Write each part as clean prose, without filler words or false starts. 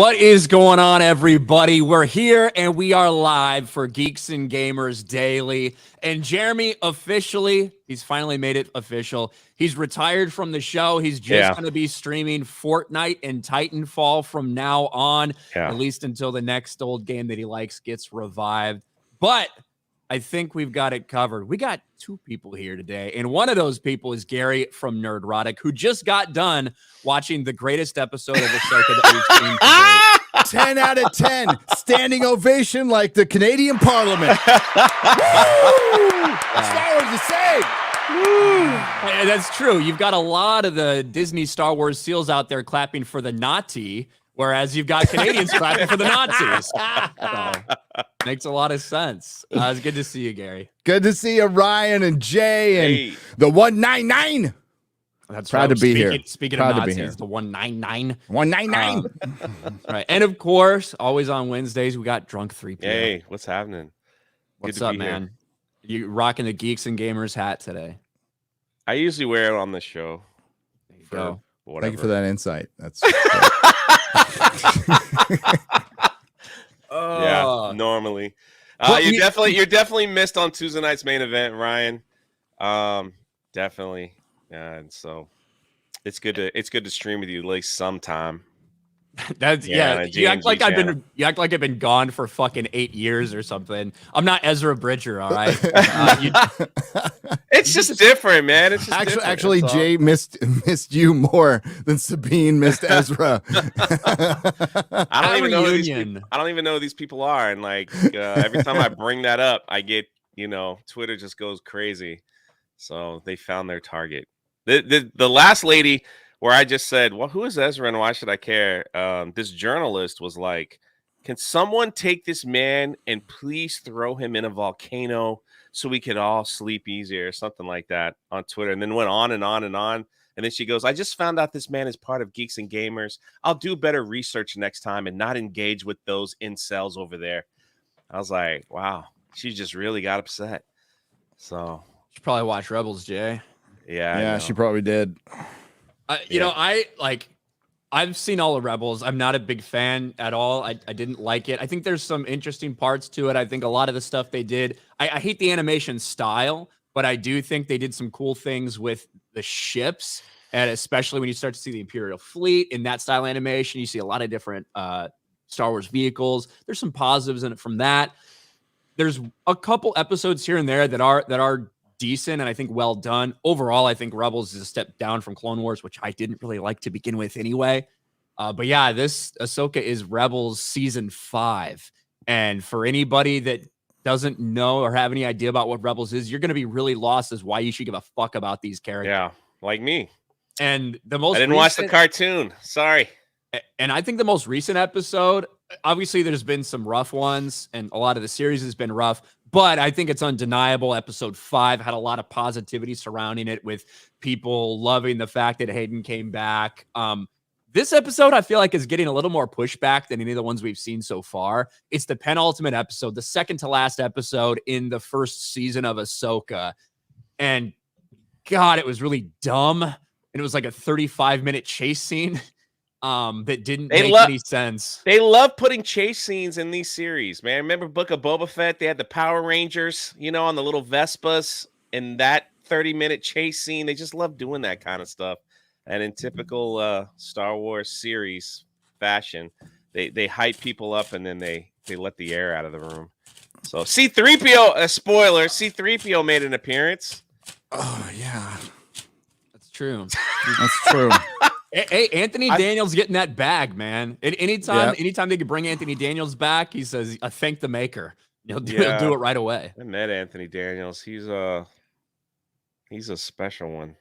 What is going on, everybody? We're here and we are live for Geeks and Gamers Daily. And Jeremy officially, he's finally made it official. He's retired from the show. He's just going to be streaming Fortnite and Titanfall from now on, at least until the next old game that he likes gets revived. But I think we've got it covered. We got two people here today, and one of those people is Gary from Nerdrotic, who just got done watching the greatest episode of Ahsoka that we've seen today. 10 out of 10. Standing ovation like the Canadian Parliament. Star Wars is saved. And that's true. You've got a lot of the Disney Star Wars seals out there clapping for the Nazi, whereas you've got Canadians clapping for the Nazis. So, makes a lot of sense. It's good to see you, Gary. Good to see you, Ryan and Jay and the 199. That's proud to be here. Speaking of Nazis, the 199. 199. Right. And of course, always on Wednesdays, we got Drunk 3 p.m. Hey, what's happening? What's up, man? You rocking the Geeks and Gamers hat today. I usually wear it on the show. There you go. Whatever. Thank you for that insight. That's yeah, normally. You're definitely missed on Tuesday night's main event, Ryan. Definitely. And so it's good to stream with you at least sometime. That's you act like I've been gone for fucking 8 years or something. I'm not Ezra Bridger, all right? It's just different, man. It's just actually Jay missed you more than Sabine missed Ezra. I don't even know who these people are, and like every time I bring that up, I get Twitter just goes crazy. So they found their target. The last lady where I just said, well, who is Ezra and why should I care? This journalist was like, can someone take this man and please throw him in a volcano so we could all sleep easier or something like that on Twitter, and then went on and on and on. And then she goes, I just found out this man is part of Geeks and Gamers. I'll do better research next time and not engage with those incels over there. I was like, wow, she just really got upset. So you should probably watch Rebels, Jay. Yeah, she probably did. I've seen all the Rebels. I'm not a big fan at all. I didn't like it. I think there's some interesting parts to it. I think a lot of the stuff they did, I hate the animation style, but I do think they did some cool things with the ships, and especially when you start to see the Imperial fleet in that style animation, you see a lot of different Star Wars vehicles. There's some positives in it from that. There's a couple episodes here and there that are decent and I think well done. Overall, I think Rebels is a step down from Clone Wars, which I didn't really like to begin with anyway. But yeah, this Ahsoka is Rebels season 5. And for anybody that doesn't know or have any idea about what Rebels is, you're going to be really lost as why you should give a fuck about these characters. Yeah, like me. And I didn't watch the cartoon. Sorry. And I think the most recent episode, obviously there's been some rough ones and a lot of the series has been rough, but I think it's undeniable. Episode 5 had a lot of positivity surrounding it with people loving the fact that Hayden came back. This episode, I feel like, is getting a little more pushback than any of the ones we've seen so far. It's the penultimate episode, the second to last episode in the first season of Ahsoka. And God, it was really dumb. And it was like a 35-minute chase scene. That didn't make any sense. They love putting chase scenes in these series, man. Remember Book of Boba Fett? They had the Power Rangers, on the little Vespas in that 30-minute chase scene. They just love doing that kind of stuff. And in typical Star Wars series fashion, they hype people up and then they let the air out of the room. So C-3PO, a spoiler, C-3PO made an appearance. Oh, yeah. That's true. That's true. Hey, Anthony Daniels getting that bag, man. Anytime they could bring Anthony Daniels back, he says, "I thank the maker." He'll do it right away. I met Anthony Daniels. He's a special one.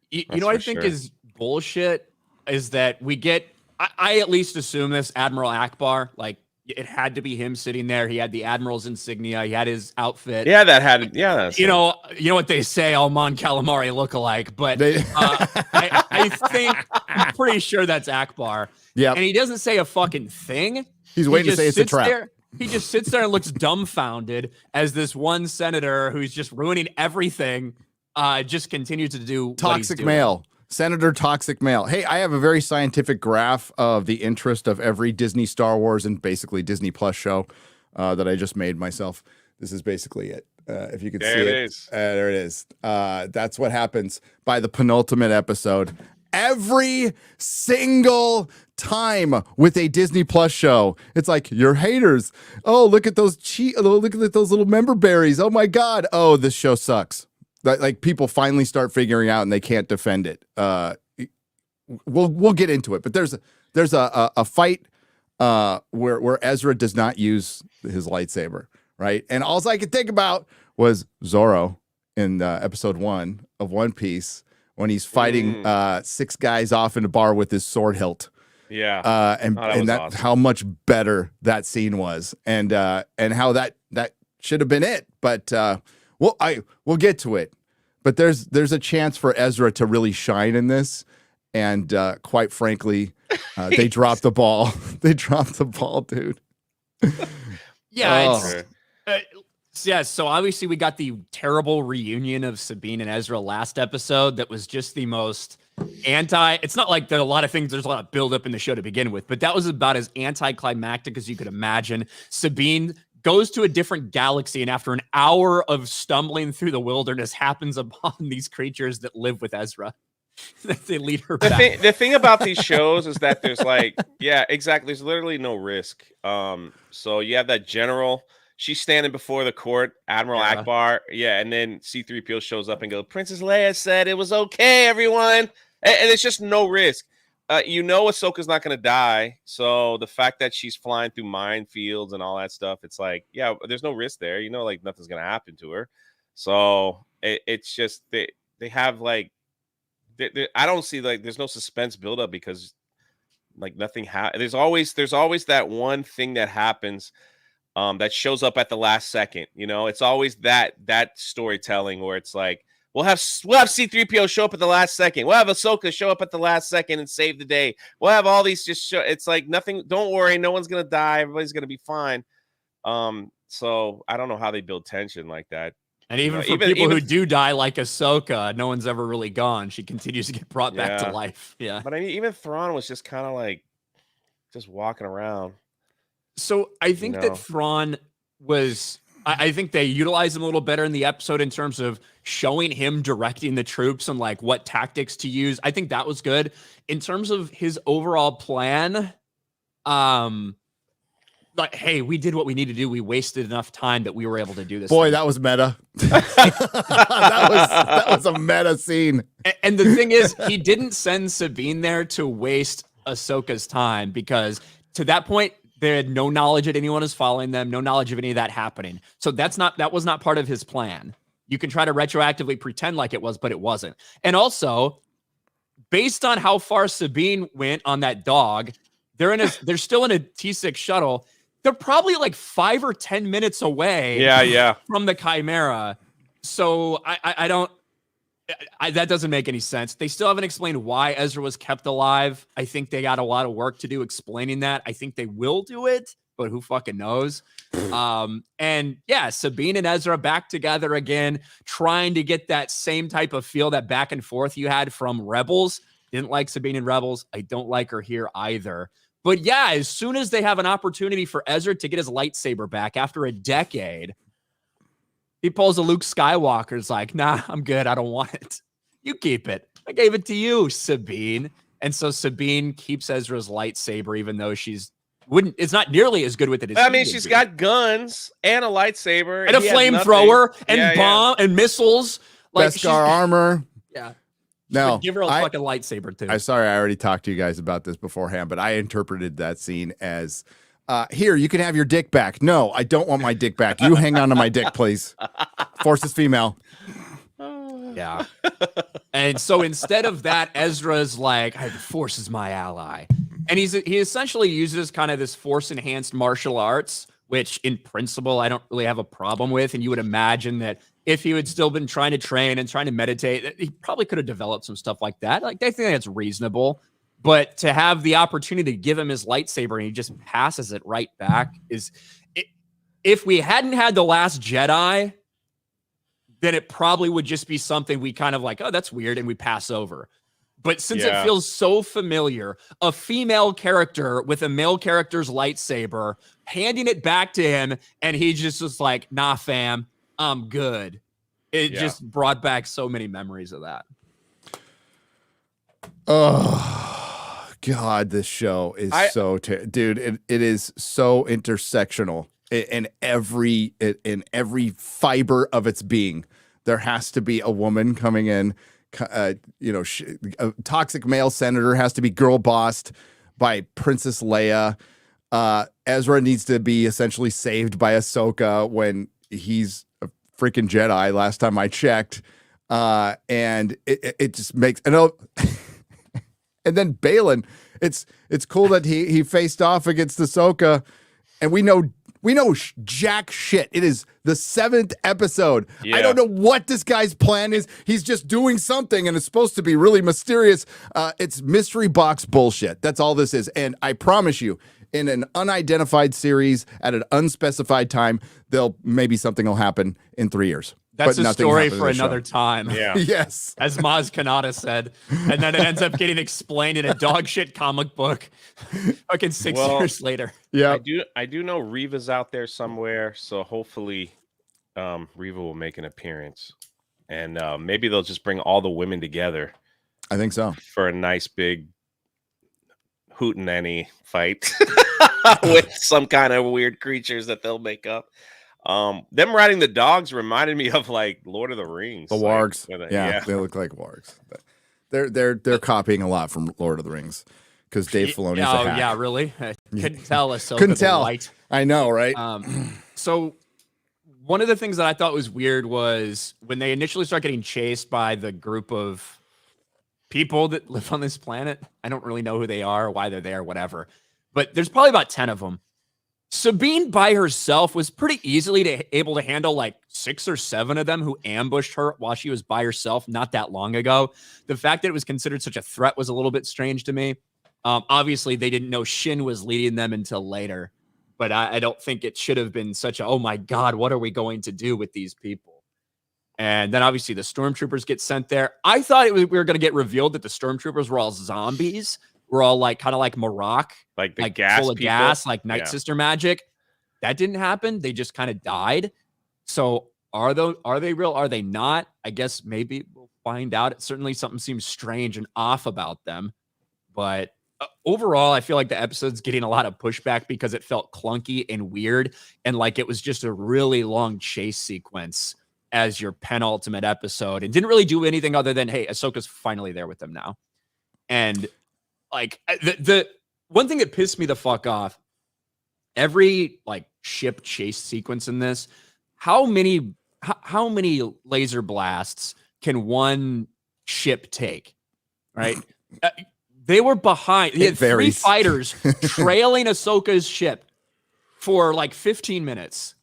You know what I think is bullshit is that we get. I at least assume this Admiral Akbar, like it had to be him sitting there. He had the Admiral's insignia. He had his outfit. Yeah, that's you know what they say, all Mon Calamari look alike. But I think I'm pretty sure that's Akbar. Yeah, and he doesn't say a fucking thing. He's waiting to say it's a trap. He just sits there and looks dumbfounded as this one senator who's just ruining everything. Just continues to do toxic male. Senator Toxic Male. Hey, I have a very scientific graph of the interest of every Disney, Star Wars, and basically Disney Plus show that I just made myself. This is basically it. If you can see it. There it is. That's what happens by the penultimate episode. Every single time with a Disney Plus show, it's like, you're haters. Oh, look at those look at those little member berries. Oh my God. Oh, this show sucks. Like people finally start figuring out and they can't defend it. We'll get into it, but there's a fight where Ezra does not use his lightsaber, right? And all I could think about was Zorro in episode 1 of One Piece when he's fighting 6 guys off in a bar with his sword hilt. Yeah, and awesome. How much better that scene was, and how that should have been it, but. We'll get to it, but there's a chance for Ezra to really shine in this, and quite frankly, they dropped the ball. They dropped the ball, dude. Yeah, yeah. So obviously we got the terrible reunion of Sabine and Ezra last episode. That was just the most anti. It's not like there are a lot of things. There's a lot of buildup in the show to begin with, but that was about as anticlimactic as you could imagine. Sabine goes to a different galaxy, and after an hour of stumbling through the wilderness, happens upon these creatures that live with Ezra. They lead her back. The thing about these shows is that there's like, yeah, exactly. There's literally no risk. So you have that general. She's standing before the court, Admiral Akbar. Yeah, and then C-3PO shows up and goes, Princess Leia said it was okay, everyone. And it's just no risk. Ahsoka's not going to die. So the fact that she's flying through minefields and all that stuff, it's like, yeah, there's no risk there. Like nothing's going to happen to her. So it's just they have like, I don't see like there's no suspense buildup because like nothing there's always that one thing that happens that shows up at the last second. It's always that storytelling where it's like, We'll have C-3PO show up at the last second. We'll have Ahsoka show up at the last second and save the day. We'll have all these just show. It's like nothing. Don't worry, no one's gonna die. Everybody's gonna be fine. So I don't know how they build tension like that. And even for people who do die, like Ahsoka, no one's ever really gone. She continues to get brought back to life. Yeah. But I mean, even Thrawn was just kind of like just walking around. So I think that Thrawn was. I think they utilized him a little better in the episode in terms of showing him directing the troops and like what tactics to use. I think that was good. In terms of his overall plan, like, hey, we did what we need to do. We wasted enough time that we were able to do this. Boy, that was meta. that was a meta scene. And the thing is, he didn't send Sabine there to waste Ahsoka's time, because to that point, they had no knowledge that anyone is following them, no knowledge of any of that happening. So that was not part of his plan. You can try to retroactively pretend like it was, but it wasn't. And also, based on how far Sabine went on that dog, they're still in a T6 shuttle. They're probably like 5 or 10 minutes away from the Chimera. So I don't, that doesn't make any sense. They still haven't explained why Ezra was kept alive. I think they got a lot of work to do explaining that. I think they will do it, but who fucking knows? And yeah, Sabine and Ezra back together again, trying to get that same type of feel, that back and forth you had from Rebels. Didn't like Sabine in Rebels. I don't like her here either. But yeah, as soon as they have an opportunity for Ezra to get his lightsaber back after a decade, he pulls a Luke Skywalker's like, nah, I'm good. I don't want it. You keep it. I gave it to you, Sabine. And so Sabine keeps Ezra's lightsaber, even though it's not nearly as good with it as I mean, she's got guns and a lightsaber. And a flamethrower and bomb and missiles. Like Beskar armor. Yeah. No, give her a fucking lightsaber too. I'm sorry, I already talked to you guys about this beforehand, but I interpreted that scene as, here, you can have your dick back. No, I don't want my dick back. You hang on to my dick, please. Force is female. Yeah. And so instead of that, Ezra's like, the Force is my ally. And he essentially uses kind of this Force-enhanced martial arts, which in principle, I don't really have a problem with. And you would imagine that if he had still been trying to train and trying to meditate, he probably could have developed some stuff like that. Like, I think that's reasonable. But to have the opportunity to give him his lightsaber and he just passes it right back if we hadn't had The Last Jedi, then it probably would just be something we kind of like, oh, that's weird, and we pass over. But since it feels so familiar, a female character with a male character's lightsaber, handing it back to him, and he just was like, nah, fam, I'm good. It just brought back so many memories of that. Oh, God, this show is dude, it is so intersectional in every fiber of its being. There has to be a woman coming in. A toxic male senator has to be girl bossed by Princess Leia. Ezra needs to be essentially saved by Ahsoka when he's a freaking Jedi last time I checked. And it just makes, and then Balin, it's cool that he faced off against Ahsoka, and we know jack shit. It is the 7th episode. Yeah. I don't know what this guy's plan is. He's just doing something, and it's supposed to be really mysterious. It's mystery box bullshit. That's all this is. And I promise you, in an unidentified series at an unspecified time, maybe something will happen in 3 years. That's a story for another time. Yeah. Yes. As Maz Kanata said. And then it ends up getting explained in a dog shit comic book fucking 6 years later. Yeah. I do know Reva's out there somewhere, so hopefully Reva will make an appearance. And maybe they'll just bring all the women together. I think so. For a nice big hootenanny fight with some kind of weird creatures that they'll make up. Them riding the dogs reminded me of like Lord of the Rings. The wargs. Yeah, they look like wargs. They're copying a lot from Lord of the Rings because Dave Filoni's a hack. Yeah, really? I couldn't tell. Couldn't tell. I know, right? So one of the things that I thought was weird was when they initially start getting chased by the group of people that live on this planet. I don't really know who they are, why they're there, whatever. But there's probably about 10 of them. Sabine by herself was pretty easily able to handle like 6 or 7 of them who ambushed her while she was by herself not that long ago. The fact that it was considered such a threat was a little bit strange to me. Obviously, they didn't know Shin was leading them until later, but I don't think it should have been such a, oh my God, what are we going to do with these people? And then obviously the stormtroopers get sent there. I thought we were going to get revealed that the stormtroopers were all zombies. We're all like kind of like Marak, like the gas full of people. gas, like Night Sister magic. That didn't happen. They just kind of died. So are they real? Are they not? I guess maybe we'll find out. Certainly something seems strange and off about them. But overall, I feel like the episode's getting a lot of pushback because it felt clunky and weird. And like it was just a really long chase sequence as your penultimate episode. And didn't really do anything other than, hey, Ahsoka's finally there with them now. And like the one thing that pissed me the fuck off, every like ship chase sequence in this, how many laser blasts can one ship take? Right? They were behind. They had 3 fighters trailing Ahsoka's ship for like 15 minutes.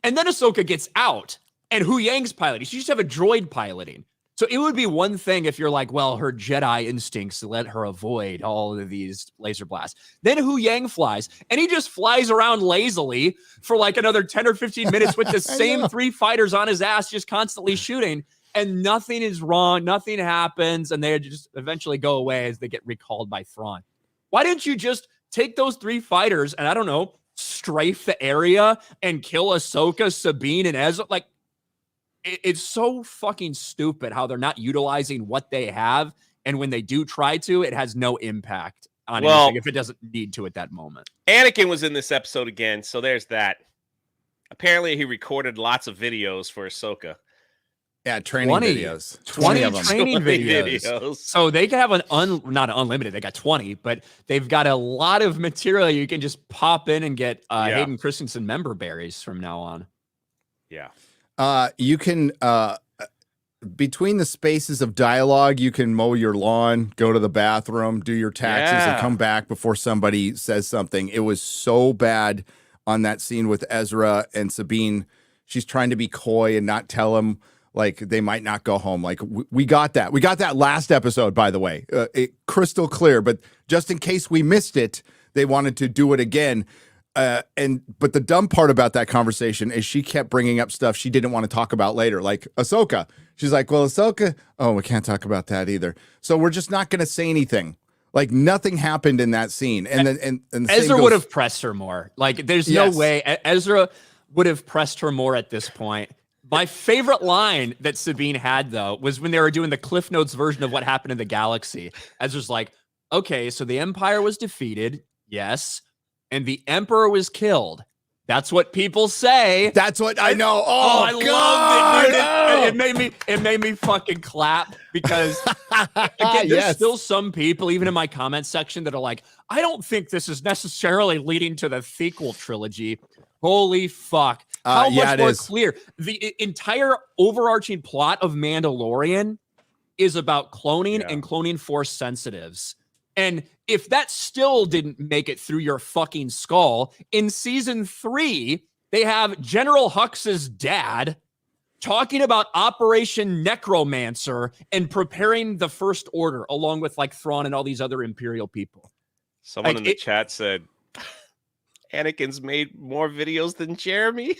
And then Ahsoka gets out and Hu Yang's piloting. She just have a droid piloting. So it would be one thing if you're like, well, her Jedi instincts let her avoid all of these laser blasts. Then Hu Yang flies, and he just flies around lazily for like another 10 or 15 minutes with the same 3 fighters on his ass, just constantly shooting, and nothing is wrong, nothing happens, and they just eventually go away as they get recalled by Thrawn. Why didn't you just take those 3 fighters and, I don't know, strafe the area and kill Ahsoka, Sabine, and Ezra? Like, it's so fucking stupid how they're not utilizing what they have. And when they do try to, it has no impact on anything if it doesn't need to at that moment. Anakin was in this episode again, so there's that. Apparently, he recorded lots of videos for Ahsoka. Yeah, training videos. 20 of them. Training videos. So they can have not unlimited, they got 20, but they've got a lot of material you can just pop in and get Hayden Christensen member berries from now on. Yeah. You can, between the spaces of dialogue, you can mow your lawn, go to the bathroom, do your taxes, and come back before somebody says something. It was so bad on that scene with Ezra and Sabine. She's trying to be coy and not tell him, like, they might not go home. Like, we got that. We got that last episode, by the way. Crystal clear. But just in case we missed it, they wanted to do it again. But the dumb part about that conversation is she kept bringing up stuff she didn't want to talk about later, like Ahsoka. She's like, well, Ahsoka, oh, we can't talk about that either. So we're just not going to say anything. Like nothing happened in that scene. And then and the Ezra would have pressed her more. Like there's no way Ezra would have pressed her more at this point. My favorite line that Sabine had, though, was when they were doing the Cliff Notes version of what happened in the galaxy. Ezra's like, okay, so the Empire was defeated. Yes. And the Emperor was killed. That's what people say. That's what I know. Oh, I loved it, dude. It made me fucking clap because again, there's still some people, even in my comment section, that are like, I don't think this is necessarily leading to the sequel trilogy. Holy fuck. How much more clear. The entire overarching plot of Mandalorian is about cloning and cloning force sensitives. And if that still didn't make it through your fucking skull, in season 3, they have General Hux's dad talking about Operation Necromancer and preparing the First Order, along with like Thrawn and all these other Imperial people. Someone in the chat said, Anakin's made more videos than Jeremy.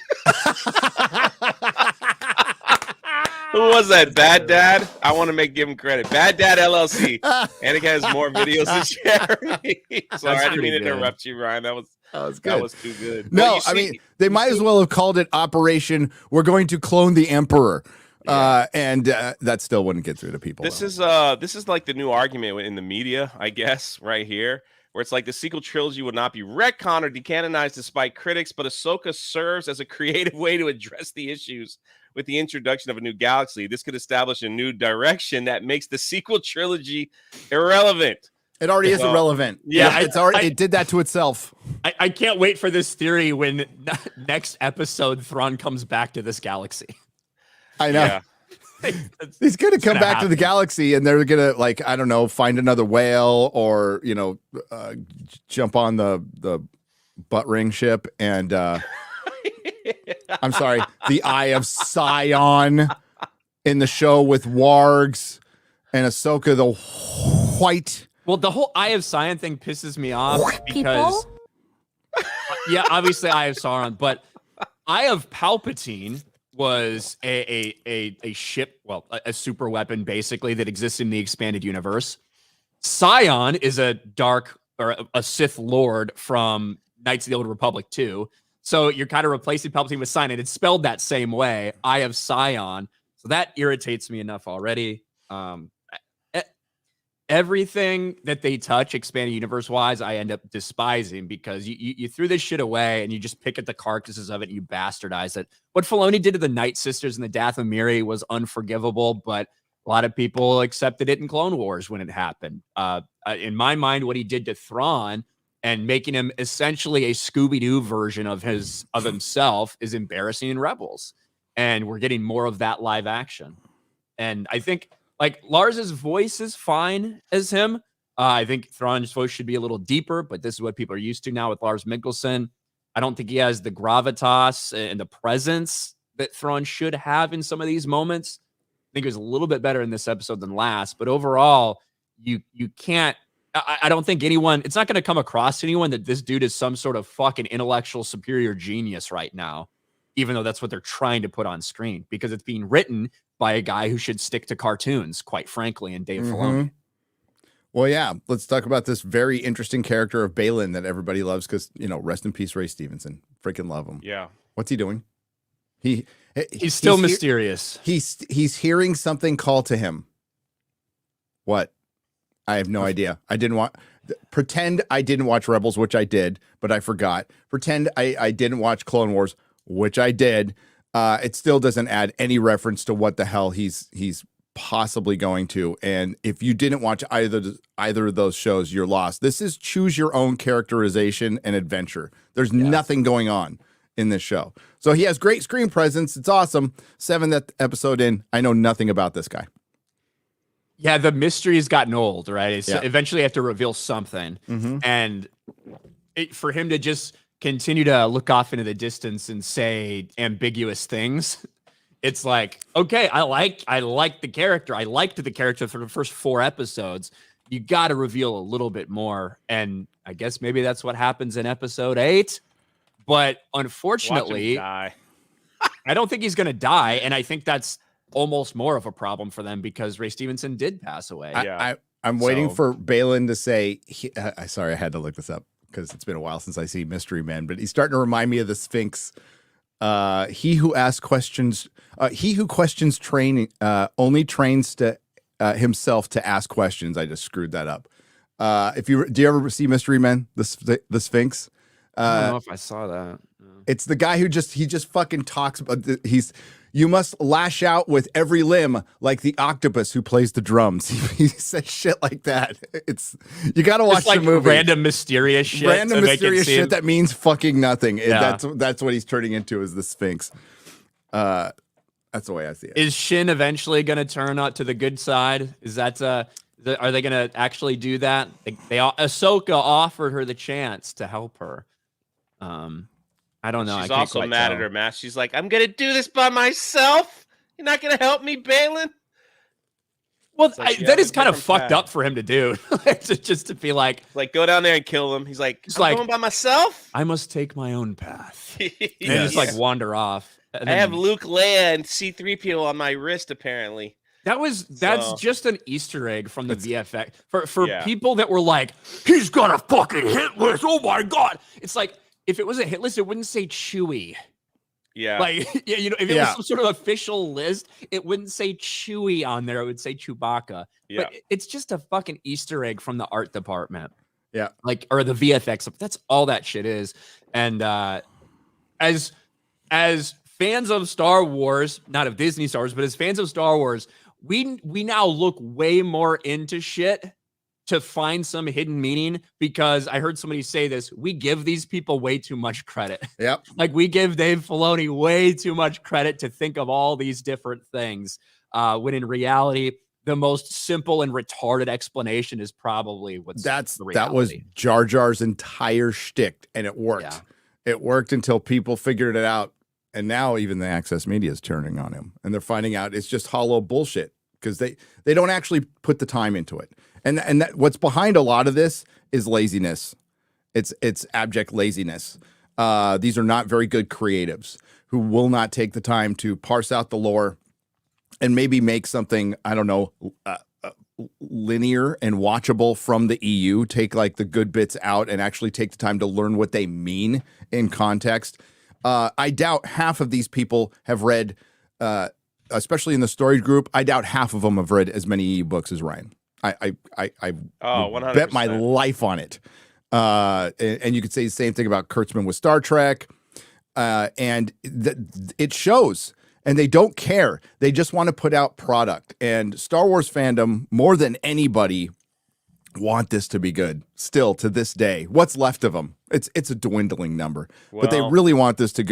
Who was that? Bad Dad? I want to give him credit. Bad Dad LLC. Anakin has more videos than Jeremy. Sorry, I didn't mean to interrupt you, Ryan. That was good. That was too good. No, I mean, they might as well have called it Operation We're Going to Clone the Emperor. And that still wouldn't get through to people. This is like the new argument in the media, I guess, right here, where it's like the sequel trilogy would not be retconned or decanonized despite critics, but Ahsoka serves as a creative way to address the issues with the introduction of a new galaxy. This could establish a new direction that makes the sequel trilogy irrelevant. It already is irrelevant. Yeah, it did that to itself. I can't wait for this theory when next episode Thrawn comes back to this galaxy. I know. Yeah. He's going to come back to the galaxy and they're going to, like, I don't know, find another whale or, you know, jump on the butt ring ship and I'm sorry, the Eye of Sion in the show with wargs and Ahsoka the white. Well, the whole Eye of Sion thing pisses me off because yeah, obviously Eye of Sauron, but Eye of Palpatine was a ship, well, a super weapon basically that exists in the expanded universe. Sion is a dark or a Sith Lord from Knights of the Old Republic 2. So you're kind of replacing Palpatine with Sion, and it's spelled that same way, Eye of Sion. So that irritates me enough already. Everything that they touch, expanded universe-wise, I end up despising because you threw this shit away and you just pick at the carcasses of it and you bastardize it. What Filoni did to the Night Sisters and the Dathomiri was unforgivable, but a lot of people accepted it in Clone Wars when it happened. In my mind, what he did to Thrawn and making him essentially a Scooby-Doo version of himself is embarrassing in Rebels. And we're getting more of that live action. And I think like Lars's voice is fine as him. I think Thrawn's voice should be a little deeper, but this is what people are used to now with Lars Mikkelsen. I don't think he has the gravitas and the presence that Thrawn should have in some of these moments. I think it was a little bit better in this episode than last, but overall, you can't. I don't think anyone, it's not going to come across to anyone that this dude is some sort of fucking intellectual superior genius right now, even though that's what they're trying to put on screen because it's being written by a guy who should stick to cartoons, quite frankly, and Dave Filoni. Well, yeah, let's talk about this very interesting character of Balin that everybody loves because, you know, rest in peace, Ray Stevenson. Freaking love him. Yeah. What's he doing? He's still mysterious. He's hearing something call to him. What? I have no idea. Pretend I didn't watch Rebels, which I did, but I forgot. Pretend I didn't watch Clone Wars, which I did. It still doesn't add any reference to what the hell he's possibly going to. And if you didn't watch either of those shows, you're lost. This is choose your own characterization and adventure. There's nothing going on in this show. So he has great screen presence. It's awesome. 7th episode in, I know nothing about this guy. Yeah, the mystery has gotten old, right? Eventually, you have to reveal something, and for him to just continue to look off into the distance and say ambiguous things, it's like, okay, I like the character. I liked the character for the first 4 episodes. You got to reveal a little bit more, and I guess maybe that's what happens in episode 8. But Watch him unfortunately, die. I don't think he's going to die. And I think that's almost more of a problem for them because Ray Stevenson did pass away. I'm waiting for Balin to say, sorry, I had to look this up because it's been a while since I see Mystery Men, but he's starting to remind me of the Sphinx. He who questions training, only trains to himself to ask questions. I just screwed that up. Do you ever see Mystery Men, the Sphinx? I don't know if I saw that. It's the guy who just fucking talks about you must lash out with every limb like the octopus who plays the drums. He says shit like that. You got to watch the movie. Random mysterious shit. Random mysterious shit that means fucking nothing. Yeah. That's what he's turning into is the Sphinx. That's the way I see it. Is Shin eventually going to turn out to the good side? Is that are they going to actually do that? Ahsoka offered her the chance to help her. I don't know. She's also mad at her mask. She's like, "I'm gonna do this by myself. You're not gonna help me, Balin." Well, that is kind of fucked up for him to do. Just to be like, go down there and kill him. He's like, I'm going by myself. I must take my own path. Yes. And just like wander off. I have Luke, Leia, and C-3PO on my wrist. Apparently, that's just an Easter egg from the VFX for people that were like, he's got a fucking hit list. Oh my god! It's like, if it was a hit list, it wouldn't say Chewie. Yeah. Like, if it was some sort of official list, it wouldn't say Chewie on there. It would say Chewbacca. Yeah. But it's just a fucking Easter egg from the art department. Yeah. Or the VFX. That's all that shit is. And as fans of Star Wars, not of Disney Star Wars, but as fans of Star Wars, we now look way more into shit to find some hidden meaning, because I heard somebody say this, we give these people way too much credit. Yep. Like, we give Dave Filoni way too much credit to think of all these different things, when in reality, the most simple and retarded explanation is probably that was Jar Jar's entire shtick, and it worked. Yeah. It worked until people figured it out, and now even the access media is turning on him, and they're finding out it's just hollow bullshit because they don't actually put the time into it. And that what's behind a lot of this is laziness. It's abject laziness. These are not very good creatives who will not take the time to parse out the lore and maybe make something, I don't know, linear and watchable from the EU. Take like the good bits out and actually take the time to learn what they mean in context. I doubt half of these people have read, especially in the story group, I doubt half of them have read as many EU books as Ryan. I 100%. bet my life on it. And you could say the same thing about Kurtzman with Star Trek. And it shows, and they don't care. They just want to put out product. And Star Wars fandom, more than anybody, want this to be good. Still to this day, what's left of them? It's a dwindling number, but they really want this to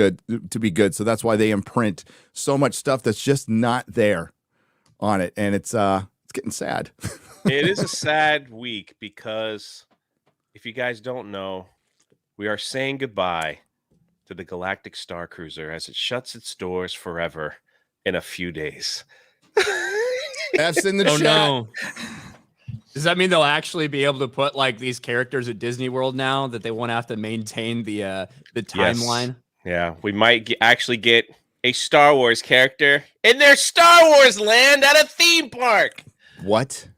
be good. So that's why they imprint so much stuff that's just not there on it, and it's getting sad. It is a sad week because, if you guys don't know, we are saying goodbye to the Galactic Starcruiser as it shuts its doors forever in a few days. F's in the chat. No. Does that mean they'll actually be able to put like these characters at Disney World now, that they won't have to maintain the timeline? Yes. Yeah, we might actually get a Star Wars character in their Star Wars land at a theme park. What?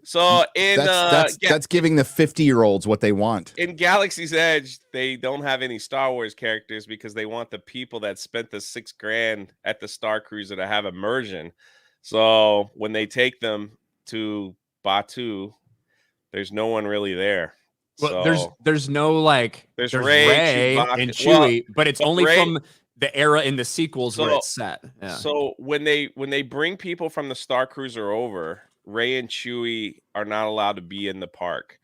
So that's giving the 50-year-olds what they want. In Galaxy's Edge, they don't have any Star Wars characters because they want the people that spent the $6,000 at the Starcruiser to have immersion. So when they take them to Batu, there's no one really there. Well, so, there's no like there's Rey and Chewie, but it's only Rey, from the era in the sequels where it's set. Yeah. So when they bring people from the Starcruiser over, Rey and Chewie are not allowed to be in the park.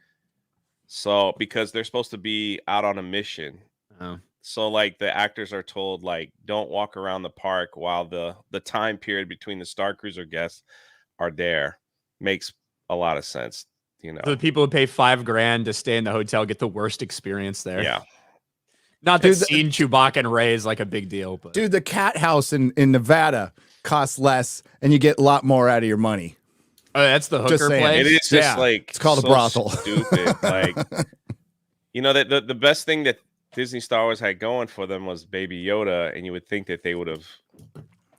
So because they're supposed to be out on a mission. Oh. So like the actors are told, like, don't walk around the park while the time period between the Starcruiser guests are there. Makes a lot of sense, you know. So the people who pay $5,000 to stay in the hotel get the worst experience there. Yeah. Not that seeing Chewbacca and Rey is like a big deal, but dude, the cat house in Nevada costs less and you get a lot more out of your money. Oh, that's the hooker place. It is just like it's called so a brothel. Stupid. Like, you know, that the best thing that Disney Star Wars had going for them was Baby Yoda, and you would think that they would have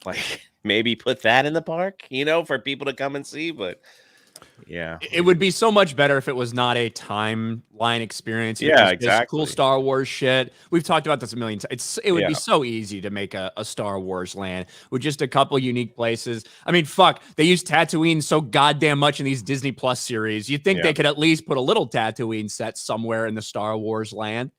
like maybe put that in the park, for people to come and see, but yeah, it would be so much better if it was not a timeline experience. Yeah, just cool exactly. Star Wars shit. We've talked about this a million times. It would be Yeah. so easy to make a Star Wars land with just a couple unique places. I mean, fuck, they use Tatooine so goddamn much in these Disney Plus series. You'd think they could at least put a little Tatooine set somewhere in the Star Wars land.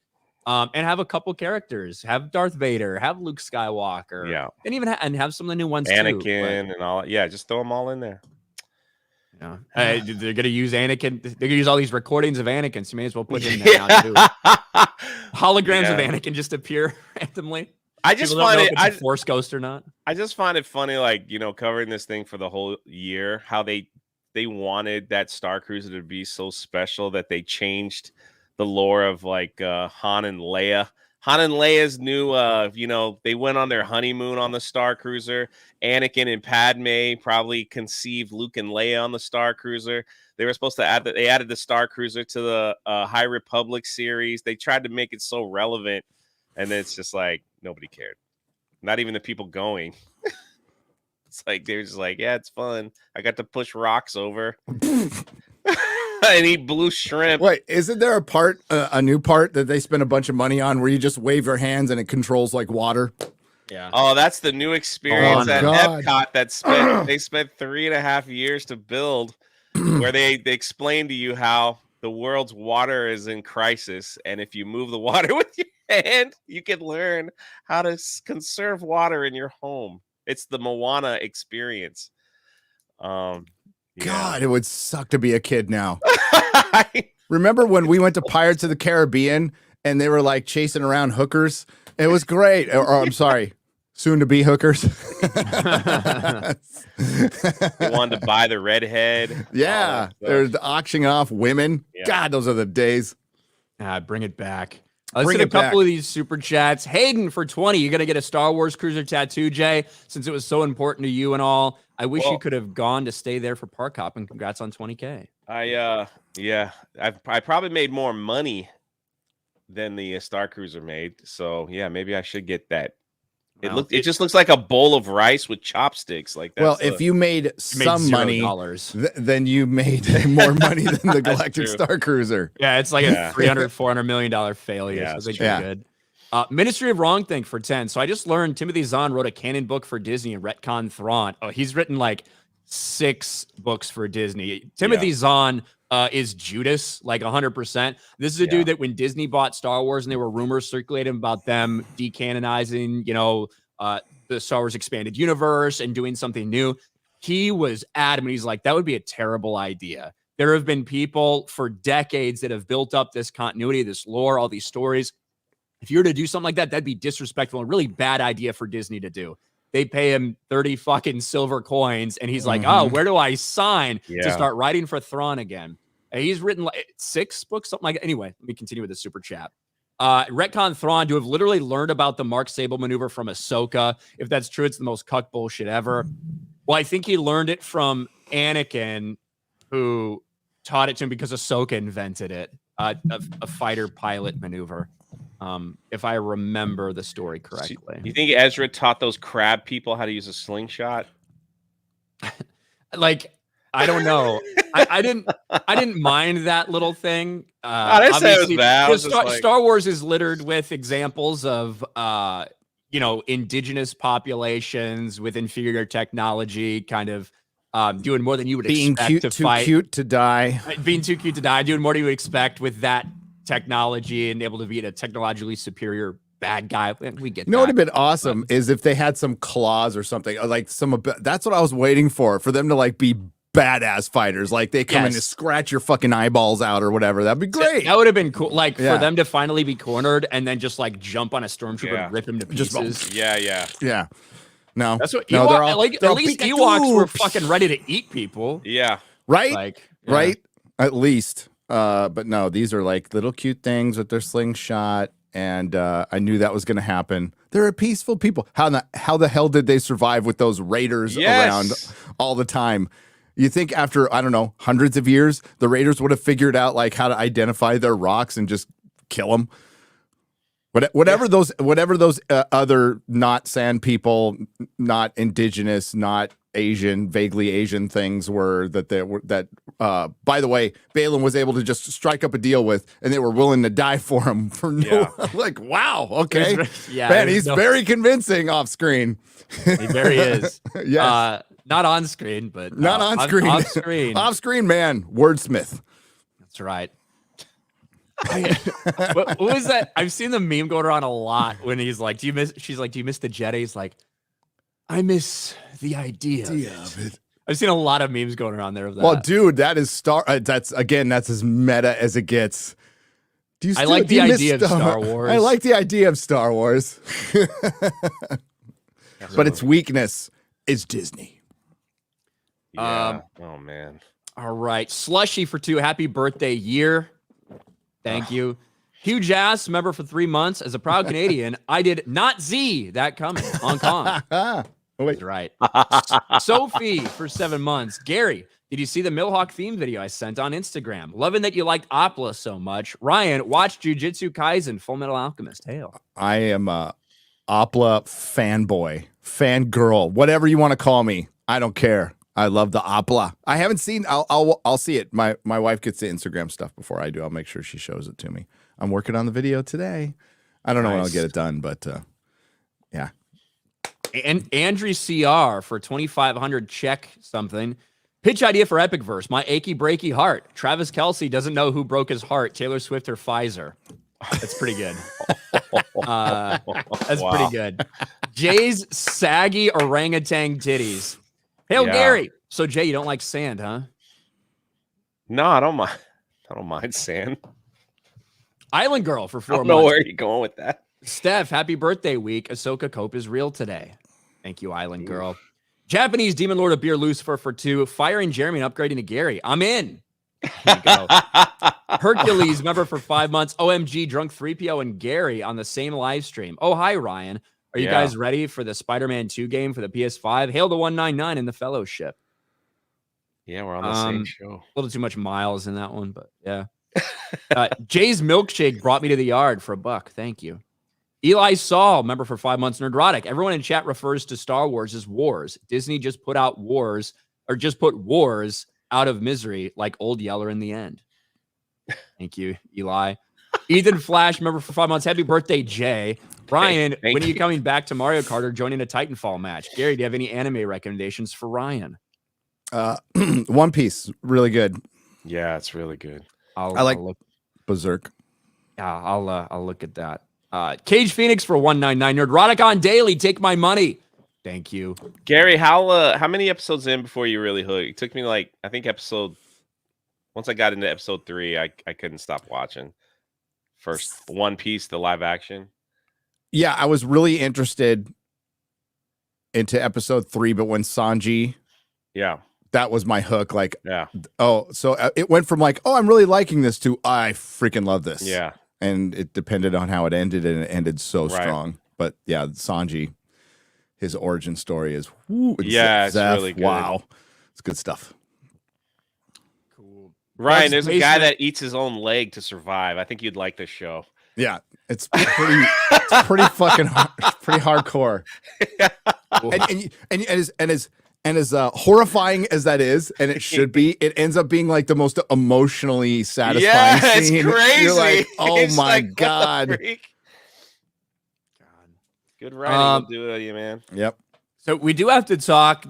And have a couple characters. Have Darth Vader. Have Luke Skywalker. Yeah. And even and have some of the new ones Anakin too. and all. Yeah, just throw them all in there. Yeah. They're gonna use Anakin. They're gonna use all these recordings of Anakin. So you may as well put him there now too. Holograms of Anakin just appear randomly. I just find it. I Force Ghost or not. I just find it funny, like covering this thing for the whole year, how they wanted that Starcruiser to be so special that they changed the lore of like Han and Leia. Han and Leia's new, they went on their honeymoon on the Starcruiser. Anakin and Padme probably conceived Luke and Leia on the Starcruiser. They were supposed to they added the Starcruiser to the High Republic series. They tried to make it so relevant, and then it's just like nobody cared. Not even the people going. It's like they're just like, yeah, it's fun. I got to push rocks over. And eat blue shrimp. Wait, isn't there a new part that they spend a bunch of money on where you just wave your hands and it controls like water? Yeah. Oh, that's the new experience at God. Epcot they spent 3.5 years to build, where they explain to you how the world's water is in crisis, and if you move the water with your hand, you can learn how to conserve water in your home. It's the Moana experience. God, it would suck to be a kid now. Remember when we went to Pirates of the Caribbean and they were like chasing around hookers? It was great. Or I'm sorry, soon to be hookers. They wanted to buy the redhead. Yeah, they're auctioning off women. Yeah. God, those are the days. Bring it back. Let's Bring hit a it back. couple of these super chats. Hayden for 20. You're gonna get a Star Wars Cruiser tattoo, Jay, since it was so important to you and all. I wish you could have gone to stay there for park hopping. Congrats on 20K. I probably made more money than the Starcruiser made. So yeah, maybe I should get that. It just looks like a bowl of rice with chopsticks. Like that. Well, if you made some money, then you made more money than the Galactic Starcruiser. Yeah, it's like a $300-400 million failure. Yeah, so they did good. Ministry of Wrong Thing for 10. So I just learned Timothy Zahn wrote a canon book for Disney and retcon Thrawn. Oh, he's written like 6 books for Disney. Timothy Zahn is Judas, like 100%. This is a dude that when Disney bought Star Wars and there were rumors circulating about them decanonizing, the Star Wars expanded universe and doing something new, he was adamant. He's like, that would be a terrible idea. There have been people for decades that have built up this continuity, this lore, all these stories. If you were to do something like that, that'd be disrespectful and really bad idea for Disney to do. They pay him 30 fucking silver coins, and he's like, oh, where do I sign to start writing for Thrawn again? And he's written like 6 books, something like that. Anyway, let me continue with the super chat. Retcon Thrawn to have literally learned about the Mark Sable maneuver from Ahsoka. If that's true, it's the most cuck bullshit ever. Well, I think he learned it from Anakin, who taught it to him because Ahsoka invented it. A fighter pilot maneuver. If I remember the story correctly. You think Ezra taught those crab people how to use a slingshot? Like, I don't know. I didn't mind that little thing. I didn't say it was bad. Star Wars is littered with examples of indigenous populations with inferior technology, kind of doing more than you would expect to fight. Being too cute to die. Being too cute to die, doing more than you would expect with that technology and able to beat a technologically superior bad guy. We get what would have been awesome is if they had some claws or something, like that's what I was waiting for them to like be badass fighters. Like they come in and scratch your fucking eyeballs out or whatever. That'd be great. That would have been cool. Like for them to finally be cornered and then just like jump on a stormtrooper and rip him to pieces. Yeah. No, that's what they're all, at least Ewoks were fucking ready to eat people. Yeah. Right? Right? At least. But no, these are like little cute things with their slingshot, and I knew that was going to happen. They're peaceful people. How the hell did they survive with those raiders around all the time? You think after, I don't know, hundreds of years, the raiders would have figured out like how to identify their rocks and just kill them? Whatever those other not sand people, not indigenous, not Asian, vaguely Asian things were that by the way, Balin was able to just strike up a deal with, and they were willing to die for him for no like, wow, okay. Man, he's very convincing off screen. He very is. Yes. Not on screen, but not on screen. Off screen. Off screen, man. Wordsmith. That's right. What was that? I've seen the meme going around a lot when he's like, she's like, do you miss the Jedi? He's like, I miss the idea of it. I've seen a lot of memes going around there of that. Well, dude, that is that's as meta as it gets. I like the idea of Star Wars. I like the idea of Star Wars. But its weakness is Disney. Yeah. Oh man. All right. Slushy for 2. Happy birthday year. Thank you. Huge ass member for 3 months. As a proud Canadian, I did not see that coming. Hong Kong. Wait. Right. Sophie for 7 months. Gary, did you see the Millhawk theme video I sent on Instagram? Loving that you liked Opla so much. Ryan, watch Jujutsu Kaisen, Full Metal Alchemist. Hail. I am a Opla fanboy, fangirl, whatever you want to call me. I don't care. I love the Opla. I haven't seen. I'll see it. My wife gets the Instagram stuff before I do. I'll make sure she shows it to me. I'm working on the video today. I don't know when I'll get it done, but yeah. And Andrew CR for 2,500. Check something. Pitch idea for Epicverse. My achy breaky heart. Travis Kelce doesn't know who broke his heart. Taylor Swift or Pfizer. That's pretty good. That's pretty good. Jay's saggy orangutan titties. Hail Gary. So Jay, you don't like sand, huh? No, I don't mind. I don't mind sand. Island Girl for 4 months. I don't know where you're going with that. Steph, happy birthday week. Ahsoka Cope is real today. Thank you, Island Girl. Japanese Demon Lord of Beer Lucifer for 2. Firing Jeremy and upgrading to Gary. I'm in. Here you go. Hercules, member for 5 months. OMG, Drunk 3PO and Gary on the same live stream. Oh, hi, Ryan. Are you guys ready for the Spider-Man 2 game for the PS5? Hail to 199 in the Fellowship. Yeah, we're on the same show. A little too much miles in that one, but yeah. Jay's Milkshake brought me to the yard for $1. Thank you. Eli Saul, member for 5 months. Nerdrotic. Everyone in chat refers to Star Wars as wars. Disney just put out wars, or just put wars out of misery like Old Yeller in the end. Thank you, Eli. Ethan Flash, member for 5 months. Happy birthday, Jay. Ryan, when are you coming back to Mario Kart or joining a Titanfall match? Gary, do you have any anime recommendations for Ryan? One Piece, really good. Yeah, it's really good. I like Berserk. Yeah, I'll look at that. Cage Phoenix for 199. Nerdrotic on daily. Take my money. Thank you, Gary. How many episodes in before you really hooked? It took me like I think once I got into episode 3, I couldn't stop watching. First One Piece, the live action. Yeah, I was really interested into episode 3, but when Sanji, that was my hook. Like, so it went from like, oh, I'm really liking this to I freaking love this. Yeah, and it depended on how it ended, and it ended so strong. But yeah, Sanji, his origin story is it's really good. Wow, it's good stuff. Cool. Ryan, there's a guy that eats his own leg to survive. I think you'd like this show. Yeah, it's pretty fucking pretty hardcore. And as horrifying as that is, and it should be, it ends up being like the most emotionally satisfying scene. It's crazy. You're like, oh it's my like, God. Good writing will do it, man. Yep. So we do have to talk.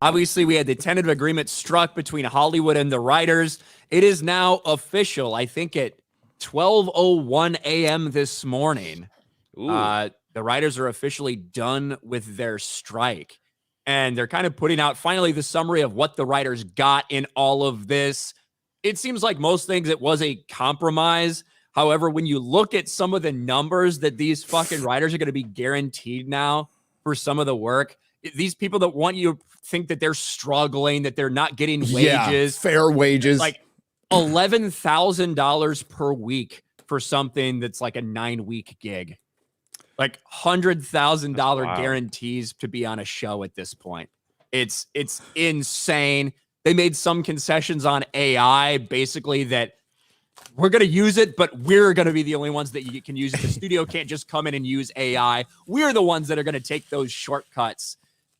Obviously, we had the tentative agreement struck between Hollywood and the writers. It is now official. I think at 12:01 a.m. this morning, the writers are officially done with their strike. And they're kind of putting out finally the summary of what the writers got in all of this. It seems like most things, it was a compromise. However, when you look at some of the numbers that these fucking writers are going to be guaranteed now for some of the work, these people that want you to think that they're struggling, that they're not getting wages, fair wages, like $11,000 per week for something that's like a 9-week gig. Like $100,000 guarantees to be on a show at this point. It's insane. They made some concessions on AI, basically that we're going to use it, but we're going to be the only ones that you can use it. The studio can't just come in and use AI. We're the ones that are going to take those shortcuts,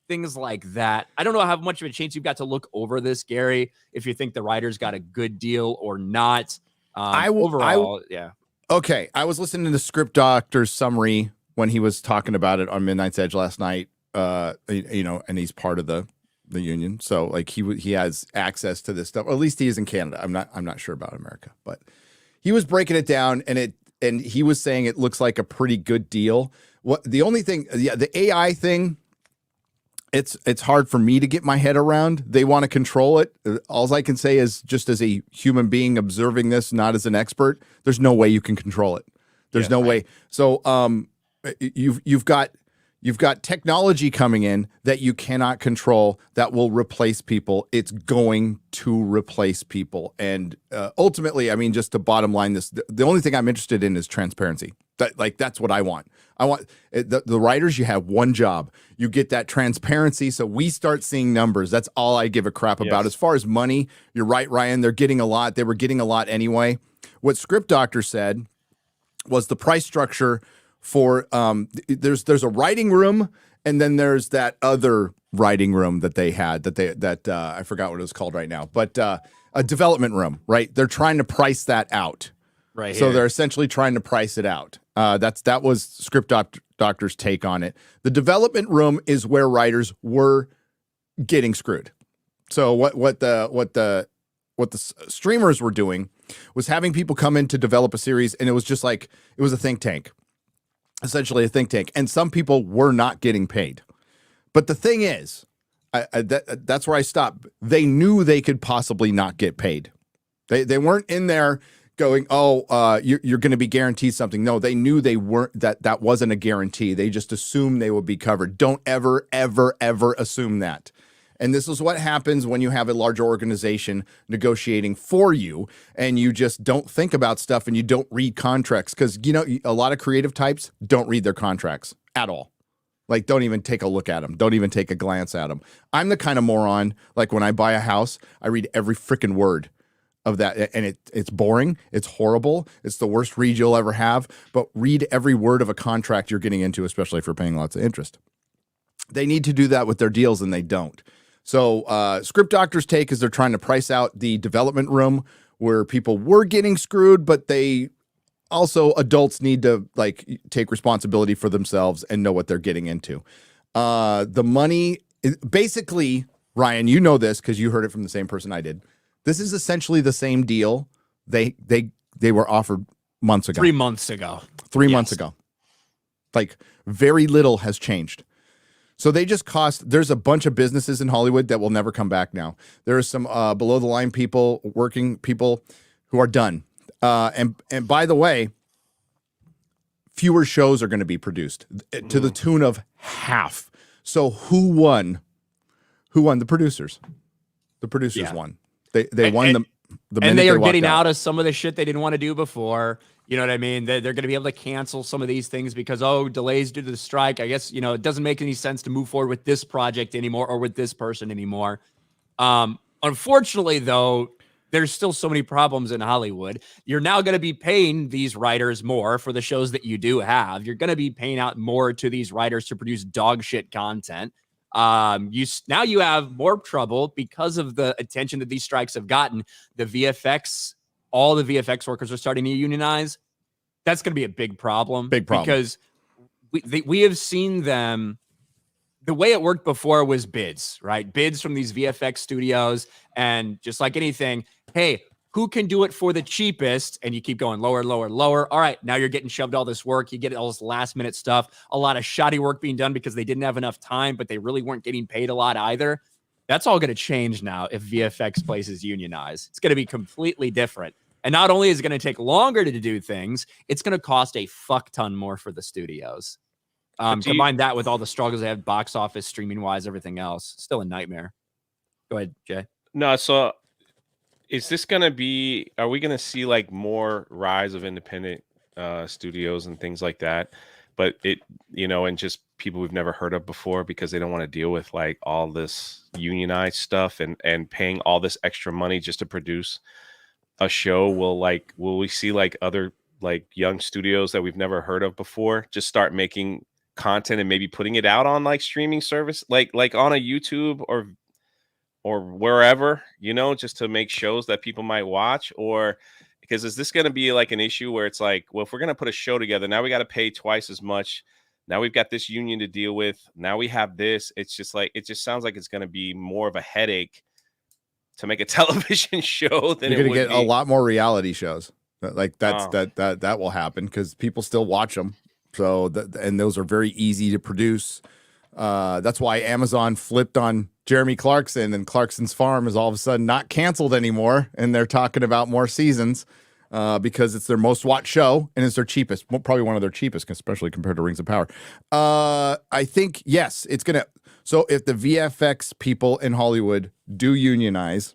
things like that. I don't know how much of a chance you've got to look over this, Gary, if you think the writers got a good deal or not. Overall, yeah. Okay, I was listening to the Script Doctor's summary when he was talking about it on Midnight's Edge last night. You know, and he's part of the union, so like he has access to this stuff. Or at least he is in Canada. I'm not sure about America, but he was breaking it down, and he was saying it looks like a pretty good deal. What the only thing, the AI thing, it's hard for me to get my head around. They want to control it. All I can say is, just as a human being observing this, not as an expert, there's no way you can control it. There's no way. So you've got technology coming in that you cannot control that will replace people. It's going to replace people. And ultimately, I mean, just to bottom line this, the only thing I'm interested in is transparency. That's what I want. I want the writers, you have one job. You get that transparency so we start seeing numbers. That's all I give a crap about. As far as money, you're right, Ryan. They're getting a lot. They were getting a lot anyway. What Script Doctor said was the price structure for there's a writing room, and then there's that other writing room that they had that I forgot what it was called right now, but a development room, right? They're trying to price that out. Right. So they're essentially trying to price it out. That was Script Doctor's take on it. The development room is where writers were getting screwed. So what the streamers were doing was having people come in to develop a series, and it was just like it was a think tank. Essentially a think tank, and some people were not getting paid. But the thing is, that's where I stopped. They knew they could possibly not get paid. They weren't in there going, oh, you're going to be guaranteed something. No, they knew they weren't. That wasn't a guarantee. They just assumed they would be covered. Don't ever, ever, ever assume that. And this is what happens when you have a larger organization negotiating for you, and you just don't think about stuff and you don't read contracts. Because, you know, a lot of creative types don't read their contracts at all. Like, don't even take a look at them. Don't even take a glance at them. I'm the kind of moron, like when I buy a house, I read every freaking word of that. And it's boring. It's horrible. It's the worst read you'll ever have. But read every word of a contract you're getting into, especially if you're paying lots of interest. They need to do that with their deals, and they don't. So Script Doctor's take is they're trying to price out the development room where people were getting screwed, but they also, adults need to like take responsibility for themselves and know what they're getting into. The money, basically, Ryan, you know this because you heard it from the same person I did. This is essentially the same deal they were offered months ago. 3 months ago. 3 months ago. Like, very little has changed. So they just there's a bunch of businesses in Hollywood that will never come back now. There are some below the line people, working people who are done. And by the way, fewer shows are going to be produced to the tune of half. So who won? Who won? The producers. The producers won. They won the and they are getting out of some of the shit they didn't want to do before. You know what I mean? They're going to be able to cancel some of these things because, delays due to the strike. I guess, it doesn't make any sense to move forward with this project anymore or with this person anymore. Unfortunately, though, there's still so many problems in Hollywood. You're now going to be paying these writers more for the shows that you do have. You're going to be paying out more to these writers to produce dog shit content. Now you have more trouble because of the attention that these strikes have gotten. The VFX, all the VFX workers are starting to unionize. That's going to be a big problem. Big problem. Because we have seen them. The way it worked before was bids, right? Bids from these VFX studios. And just like anything, hey, who can do it for the cheapest? And you keep going lower, lower, lower. All right, now you're getting shoved all this work. You get all this last minute stuff. A lot of shoddy work being done because they didn't have enough time, but they really weren't getting paid a lot either. That's all going to change now if VFX places unionize. It's going to be completely different. And not only is it going to take longer to do things, it's going to cost a fuck ton more for the studios. Combine that with all the struggles they have box office, streaming wise, everything else. Still a nightmare. Go ahead, Jay. No, so is this going to be, are we going to see like more rise of independent studios and things like that? But and just people we've never heard of before because they don't want to deal with like all this unionized stuff and paying all this extra money just to produce a show will we see like other like young studios that we've never heard of before just start making content and maybe putting it out on like streaming service, like on a YouTube or wherever, you know, just to make shows that people might watch? Or because is this going to be like an issue where it's like, well, if we're going to put a show together, now we got to pay twice as much. Now we've got this union to deal with. Now we have this. It's just like, it just sounds like it's going to be more of a headache to make a television show than you're it going would to get be. a lot more reality shows. Like that will happen because people still watch them. So and those are very easy to produce. That's why Amazon flipped on Jeremy Clarkson, and Clarkson's Farm is all of a sudden not canceled anymore, and they're talking about more seasons because it's their most watched show and it's their cheapest, probably one of their cheapest, especially compared to Rings of Power. I think yes, it's gonna. So if the VFX people in Hollywood do unionize,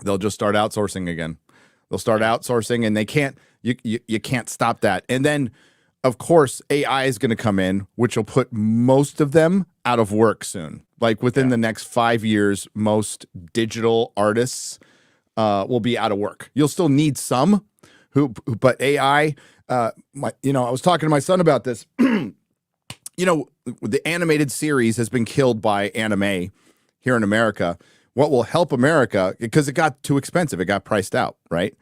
they'll just start outsourcing again. They'll start outsourcing, and they can't. You can't stop that. And then, of course, AI is going to come in, which will put most of them out of work soon. Like within the next 5 years, most digital artists will be out of work. You'll still need some, but AI. I was talking to my son about this. The animated series has been killed by anime here in America. What will help America, because it got too expensive, it got priced out, right?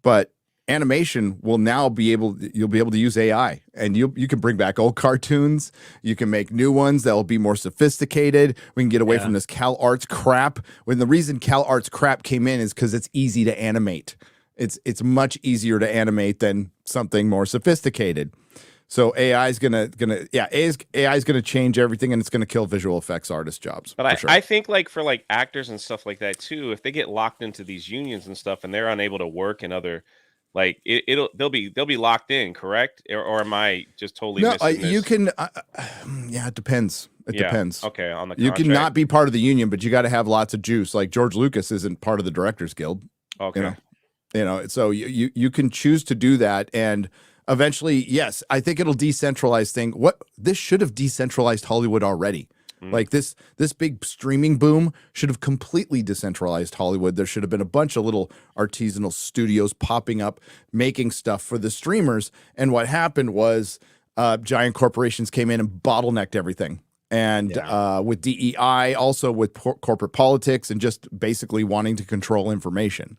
But animation will now you'll be able to use AI, and you can bring back old cartoons. You can make new ones that will be more sophisticated. We can get away from this Cal Arts crap. When the reason Cal Arts crap came in is because it's easy to animate. It's much easier to animate than something more sophisticated. So AI is gonna change everything, and it's gonna kill visual effects artist jobs. But sure. I think like for like actors and stuff like that too, if they get locked into these unions and stuff, and they're unable to work in other, like they'll be locked in, correct? Or am I just totally missing this? You can. It depends. It depends. Okay, on the you contract. cannot be part of the union, but you got to have lots of juice. Like George Lucas isn't part of the Directors Guild. Okay, so you can choose to do that, and eventually, yes, I think it'll decentralize thing. This should have decentralized Hollywood already. Like this big streaming boom should have completely decentralized Hollywood. There should have been a bunch of little artisanal studios popping up, making stuff for the streamers. And what happened was giant corporations came in and bottlenecked everything. And with DEI, also with corporate politics, and just basically wanting to control information.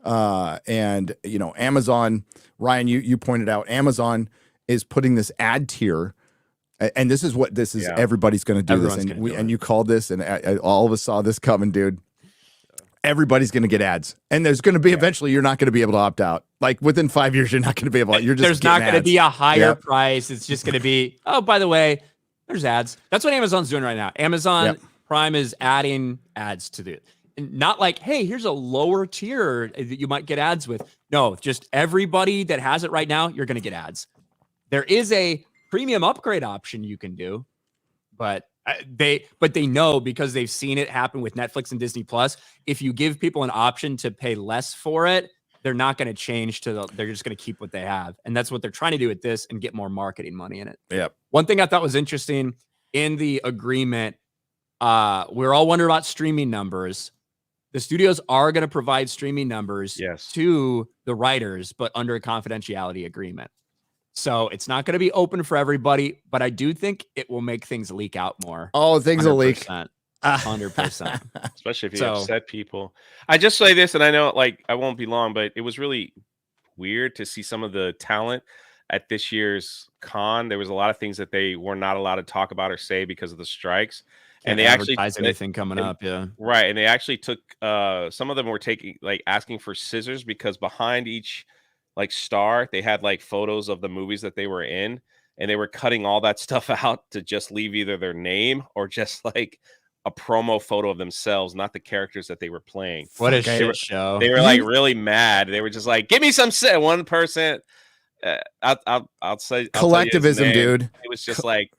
Amazon, Ryan, you pointed out, Amazon is putting this ad tier, and this is what this is. Everybody's going to do this, and you called this, and all of us saw this coming, dude. Everybody's going to get ads, and there's going to be eventually you're not going to be able to opt out. Like within 5 years, you're not going to be able. There's not going to be a higher price. It's just going to be, oh, by the way, there's ads. That's what Amazon's doing right now. Amazon Prime is adding ads to it. Not like, hey, here's a lower tier that you might get ads with. No, just everybody that has it right now, you're going to get ads. There is a premium upgrade option you can do, but they know, because they've seen it happen with Netflix and Disney Plus. If you give people an option to pay less for it, they're not going to change they're just going to keep what they have. And that's what they're trying to do with this and get more marketing money in it. Yep. One thing I thought was interesting in the agreement, we're all wondering about streaming numbers. The studios are going to provide streaming numbers to the writers, but under a confidentiality agreement. So it's not going to be open for everybody, but I do think it will make things leak out more. Oh, things will leak. 100%. Especially if you upset people. I just say this, and I know like I won't be long, but it was really weird to see some of the talent at this year's con. There was a lot of things that they were not allowed to talk about or say because of the strikes. And they actually anything coming up, right. And they actually took some of them were asking for scissors, because behind each like star they had like photos of the movies that they were in, and they were cutting all that stuff out to just leave either their name or just like a promo photo of themselves, not the characters that they were playing. What a shit show. They were like really mad. They were just like, give me some one person. I'll say collectivism, dude. It was just like,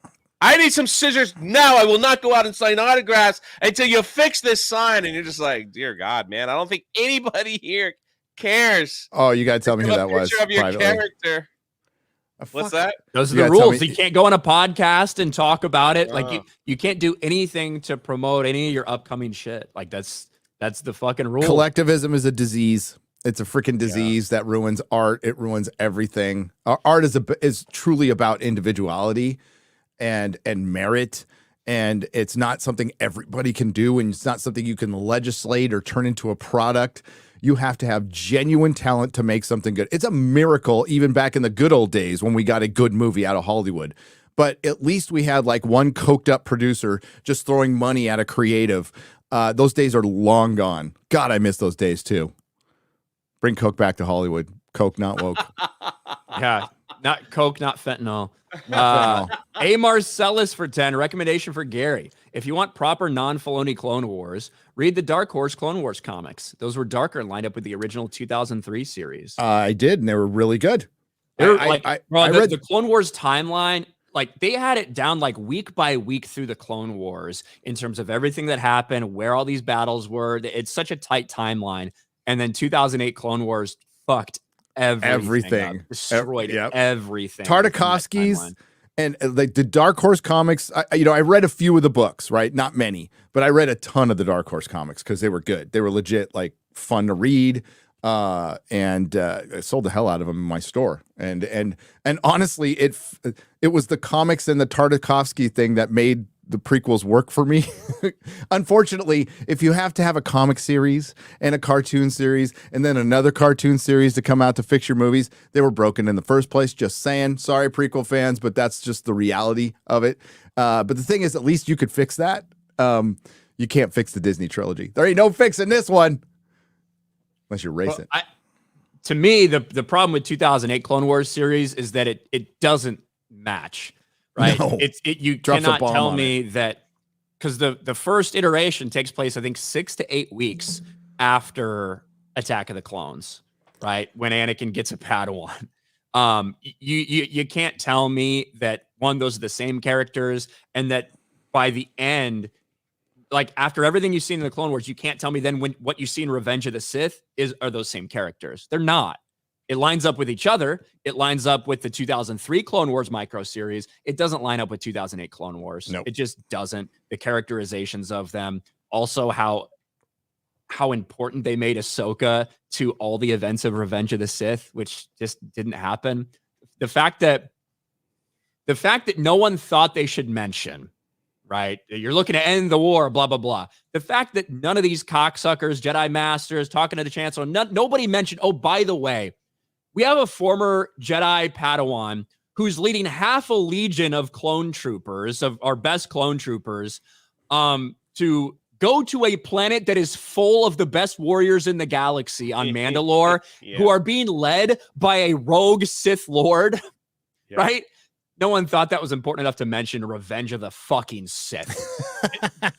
I need some scissors now. I will not go out and sign autographs until you fix this sign. And you're just like, dear God, man, I don't think anybody here cares. Oh, you got to tell me who that was. Picture of your character. What's that? Those are the rules. You can't go on a podcast and talk about it. Like you can't do anything to promote any of your upcoming shit. Like that's the fucking rule. Collectivism is a disease. It's a freaking disease that ruins art. It ruins everything. Art is truly about individuality and merit. And it's not something everybody can do. And it's not something you can legislate or turn into a product. You have to have genuine talent to make something good. It's a miracle, even back in the good old days when we got a good movie out of Hollywood. But at least we had like one coked up producer just throwing money at a creative. Those days are long gone. God, I miss those days too. Bring Coke back to Hollywood. Coke, not woke. Yeah, not Coke, not fentanyl. A. Marcellus for 10. Recommendation for Gary. If you want proper non-Filoni Clone Wars, read the Dark Horse Clone Wars comics. Those were darker and lined up with the original 2003 series. I did, and they were really good. I read the Clone Wars timeline. Like, they had it down like week by week through the Clone Wars in terms of everything that happened, where all these battles were. It's such a tight timeline. And then 2008 Clone Wars fucked everything up, destroyed everything. Tartakovsky's and like the Dark Horse comics. I read a few of the books, right? Not many, but I read a ton of the Dark Horse comics because they were good. They were legit, like fun to read. And I sold the hell out of them in my store. And honestly, it was the comics and the Tartakovsky thing that made the prequels work for me. Unfortunately, if you have to have a comic series and a cartoon series and then another cartoon series to come out to fix your movies, they were broken in the first place. Just saying, sorry, prequel fans, but that's just the reality of it. But the thing is, at least you could fix that. You can't fix the Disney trilogy. There ain't no fixing this one. Unless you race it. To me, the problem with 2008 Clone Wars series is that it doesn't match, right? No. You cannot tell me that, because the first iteration takes place, I think, 6 to 8 weeks after Attack of the Clones, right? When Anakin gets a Padawan. You can't tell me that, one, those are the same characters, and that by the end, like after everything you've seen in the Clone Wars, you can't tell me then what you see in Revenge of the Sith are those same characters. They're not. It lines up with each other. It lines up with the 2003 Clone Wars micro series. It doesn't line up with 2008 Clone Wars. Nope. It just doesn't. The characterizations of them, also how important they made Ahsoka to all the events of Revenge of the Sith, which just didn't happen. The fact that no one thought they should mention, right? You're looking to end the war, blah, blah, blah. The fact that none of these cocksuckers, Jedi Masters, talking to the Chancellor, nobody mentioned, oh, by the way, we have a former Jedi Padawan who's leading half a legion of clone troopers, of our best clone troopers, to go to a planet that is full of the best warriors in the galaxy on Mandalore, who are being led by a rogue Sith Lord, right? No one thought that was important enough to mention Revenge of the fucking Sith.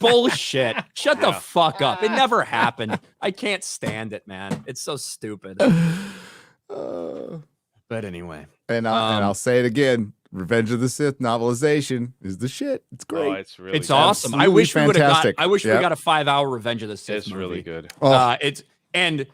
Bullshit. Shut the fuck up. It never happened. I can't stand it, man. It's so stupid. But anyway. And I'll say it again. Revenge of the Sith novelization is the shit. It's great. Oh, it's really it's awesome. I wish we would have got. I wish we got a 5-hour Revenge of the Sith. It's really good. And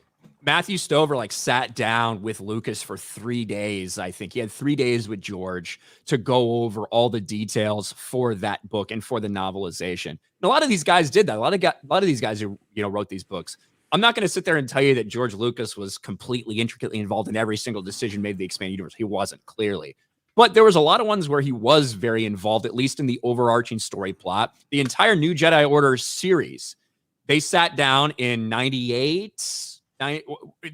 Matthew Stover sat down with Lucas for 3 days. I think he had 3 days with George to go over all the details for that book and for the novelization. And a lot of these guys did that. A lot of these guys who wrote these books. I'm not going to sit there and tell you that George Lucas was completely intricately involved in every single decision made in the expanded universe. He wasn't, clearly. But there was a lot of ones where he was very involved, at least in the overarching story plot. The entire New Jedi Order series, they sat down in 98.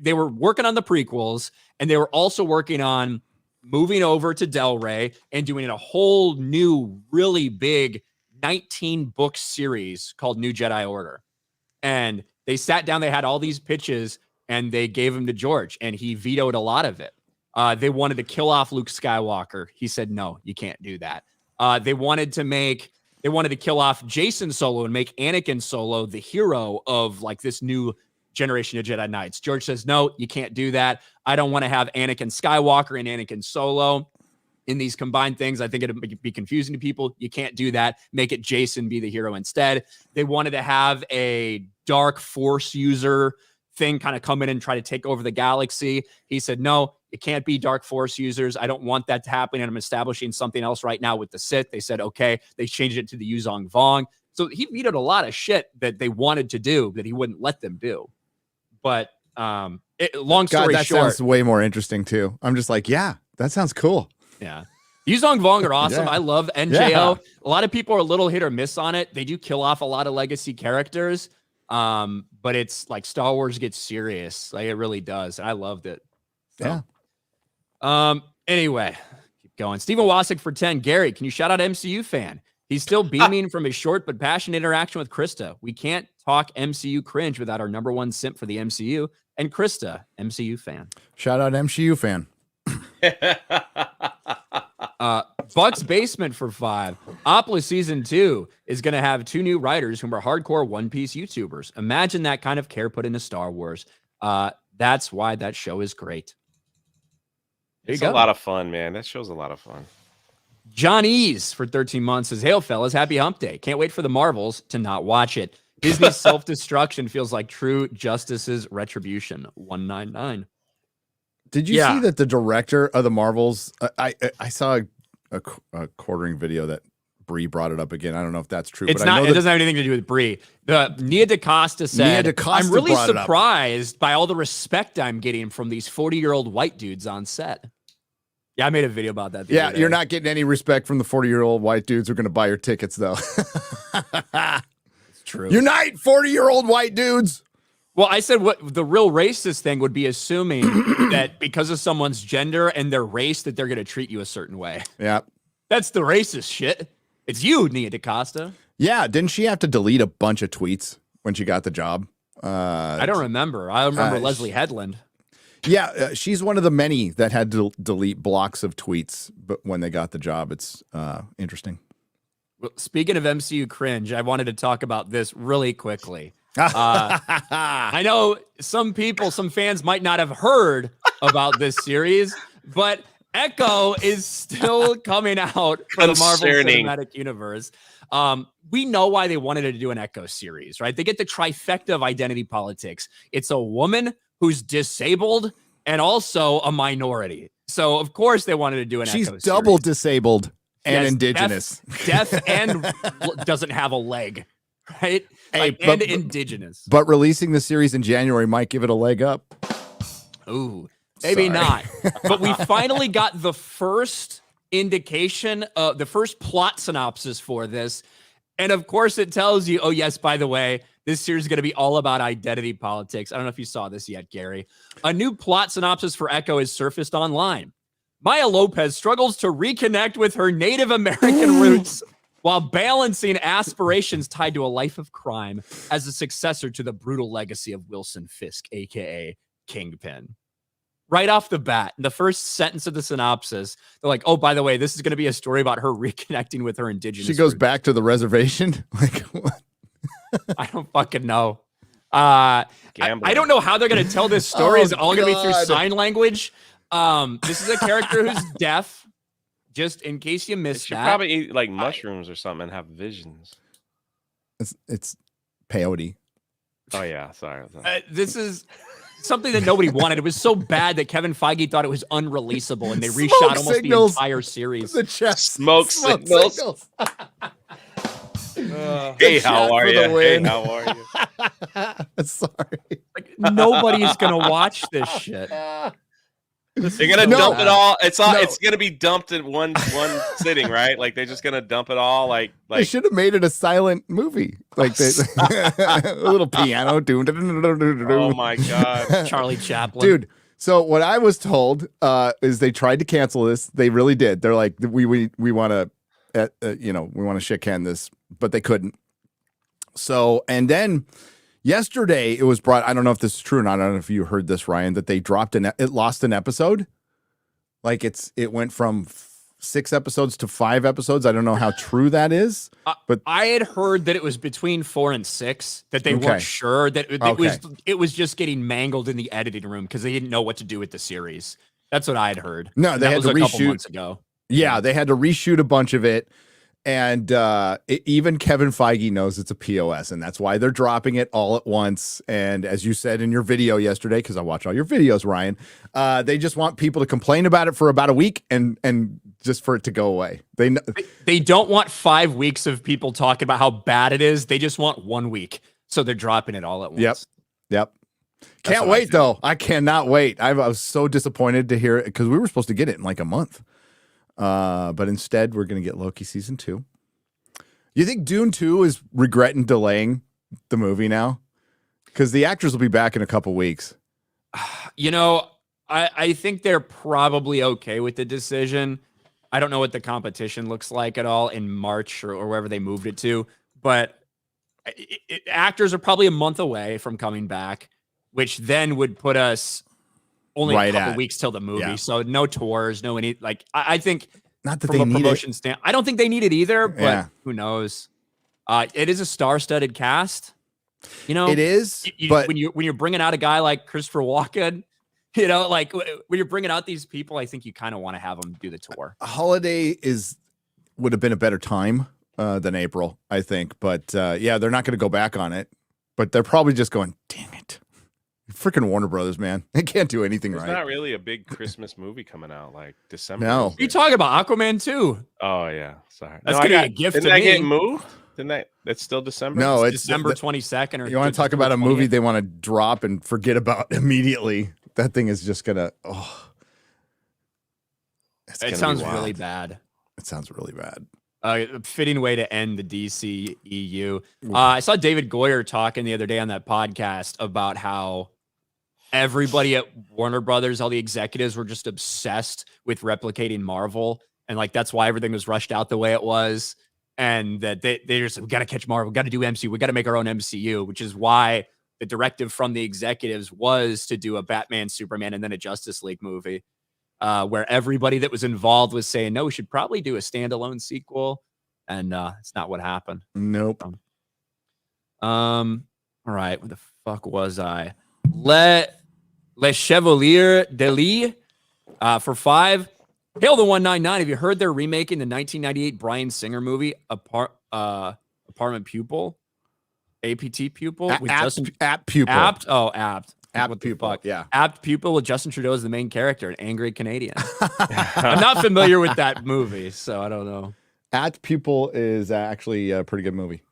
They were working on the prequels, and they were also working on moving over to Del Rey and doing a whole new, really big 19-book series called New Jedi Order. And they sat down, they had all these pitches, and they gave them to George, and he vetoed a lot of it. They wanted to kill off Luke Skywalker. He said, no, you can't do that. They wanted to kill off Jason Solo and make Anakin Solo the hero of this new generation of Jedi Knights. George says, no, you can't do that. I don't want to have Anakin Skywalker and Anakin Solo in these combined things. I think it'd be confusing to people. You can't do that. Make it Jason be the hero instead. They wanted to have a dark force user thing kind of come in and try to take over the galaxy. He said, no, it can't be dark force users. I don't want that to happen. And I'm establishing something else right now with the Sith. They said, okay. They changed it to the Yuzong Vong. So he vetoed a lot of shit that they wanted to do that he wouldn't let them do. But Long story that short, sounds way more interesting too. I'm just like, yeah, that sounds cool. Yeah. Yuzong Vong are awesome. Yeah. I love NJO. A lot of people are a little hit or miss on it. They do kill off a lot of legacy characters. But it's like Star Wars gets serious. Like it really does. And I loved it. So, yeah. Anyway, keep going. Stephen Wasik for 10. Gary, can you shout out MCU fan? He's still beaming from his short but passionate interaction with Krista. We can't talk MCU cringe without our number one simp for the MCU and Krista, MCU fan. Shout out MCU fan. Buck's Basement for 5. Opla Season 2 is going to have 2 new writers whom are hardcore One Piece YouTubers. Imagine that kind of care put into Star Wars. That's why that show is great. It's a lot of fun, man. That show's a lot of fun. John Ease for 13 months says, "Hail, fellas. Happy hump day. Can't wait for the Marvels to not watch it. Disney's self-destruction feels like true justice's retribution." 199. Did you see that the director of the Marvels, I saw a quartering video that Bree brought it up again. I don't know if that's true. It's but not. I know it doesn't have anything to do with Bree. Nia DaCosta said, "I'm really surprised by all the respect I'm getting from these 40-year-old white dudes on set." Yeah, I made a video about that. Yeah, you're not getting any respect from the 40-year-old white dudes who are going to buy your tickets, though. It's true. Unite, 40-year-old white dudes. Well, I said what the real racist thing would be assuming that because of someone's gender and their race that they're going to treat you a certain way. Yeah. That's the racist shit. It's you, Nia DaCosta. Yeah, didn't she have to delete a bunch of tweets when she got the job? I don't remember. I remember Leslie Headland. Yeah, she's one of the many that had to delete blocks of tweets, but when they got the job, it's interesting. Well, speaking of MCU cringe, I wanted to talk about this really quickly. I know some fans might not have heard about this series, but Echo is still coming out for the Marvel Cinematic Universe. We know why they wanted to do an Echo series, right? They get the trifecta of identity politics. It's a woman who's disabled and also a minority. So, of course, they wanted to do an Echo series. She's double disabled and indigenous. Deaf and doesn't have a leg, right? Hey, and indigenous. But releasing the series in January might give it a leg up. Ooh, maybe not. But we finally got the first indication, the first plot synopsis for this. And of course, it tells you, oh, yes, by the way, this series is going to be all about identity politics. I don't know if you saw this yet, Gary. A new plot synopsis for Echo is surfaced online. Maya Lopez struggles to reconnect with her Native American roots while balancing aspirations tied to a life of crime as a successor to the brutal legacy of Wilson Fisk, a.k.a. Kingpin. Right off the bat, in the first sentence of the synopsis, they're like, oh, by the way, this is going to be a story about her reconnecting with her indigenous She goes roots. back to the reservation? Like, what? I don't fucking know. I don't know how they're going to tell this story. Is it all going to be through sign language? This is a character who's deaf, just in case you missed that. Probably eat like mushrooms or something and have visions. It's peyote. Oh, yeah. Sorry. This is something that nobody wanted. It was so bad that Kevin Feige thought it was unreleasable, and they reshot almost the entire series. The chest. Smoke signals. Hey, how are you? Hey, how are you? Sorry. Like, nobody's gonna watch this shit. They're gonna dump it all. It's gonna be dumped in one sitting, right? Like they're just gonna dump it all. Like they should have made it a silent movie, like a little piano. Oh my god, Charlie Chaplin, dude. So what I was told is they tried to cancel this. They really did. They're like, we want to, we want to shake hand this, but they couldn't. So and then. Yesterday, it was brought. I don't know if this is true or not. I don't know if you heard this, Ryan. That they dropped it lost an episode. Like it went from 6 episodes to 5 episodes. I don't know how true that is, but I had heard that it was between 4 and 6. That they weren't sure that it was just getting mangled in the editing room because they didn't know what to do with the series. That's what I had heard. No, they had to reshoot. Couple months ago. Yeah, they had to reshoot a bunch of it. And even Kevin Feige knows it's a POS, and that's why they're dropping it all at once. And as you said in your video yesterday, because I watch all your videos, Ryan, they just want people to complain about it for about a week and just for it to go away. They don't want 5 weeks of people talking about how bad it is. They just want 1 week. So they're dropping it all at once. Yep. Can't wait though. I cannot wait. I was so disappointed to hear it because we were supposed to get it in like a month. But instead we're going to get Loki season 2. You think Dune 2 is regretting delaying the movie now? Because the actors will be back in a couple weeks. You know, I think they're probably okay with the decision. I don't know what the competition looks like at all in March or wherever they moved it to, but actors are probably a month away from coming back, which then would put us only a couple weeks till the movie. Yeah. So no tours, no any, like, I think not that from they a need promotion it. stand, I don't think they need it either, but who knows? It is a star-studded cast. You know, it is, but when you're bringing out a guy like Christopher Walken, you know, like when you're bringing out these people, I think you kind of want to have them do the tour. Holiday would have been a better time than April, I think. But yeah, they're not going to go back on it. But they're probably just going, damn it. Freaking Warner Brothers, man. They can't do anything right. There's not really a big Christmas movie coming out like December. No. You talking about Aquaman 2? Oh, yeah. Sorry. That's going to be a gift to me. Didn't that get moved? It's still December? No, it's December 22nd. Or you want to talk about a movie they want to drop and forget about immediately? That thing is just going to, it sounds really bad. It sounds really bad. A fitting way to end the DC EU. I saw David Goyer talking the other day on that podcast about how everybody at Warner Brothers, all the executives were just obsessed with replicating Marvel. And like, that's why everything was rushed out the way it was. And that they just, we got to catch Marvel. We got to do MCU. We got to make our own MCU, which is why the directive from the executives was to do a Batman, Superman, and then a Justice League movie. Where everybody that was involved was saying, no, we should probably do a standalone sequel. And it's not what happened. Nope. All right. Where the fuck was I? Le Chevalier de Lis for 5. Hail the 199. Have you heard they're remaking the 1998 Bryan Singer movie, Apartment Pupil? APT Pupil? Apt Pupil. Apt? Oh, Apt. Apt Pupil, yeah. Apt Pupil with Justin Trudeau as the main character, an angry Canadian. I'm not familiar with that movie, so I don't know. Apt Pupil is actually a pretty good movie.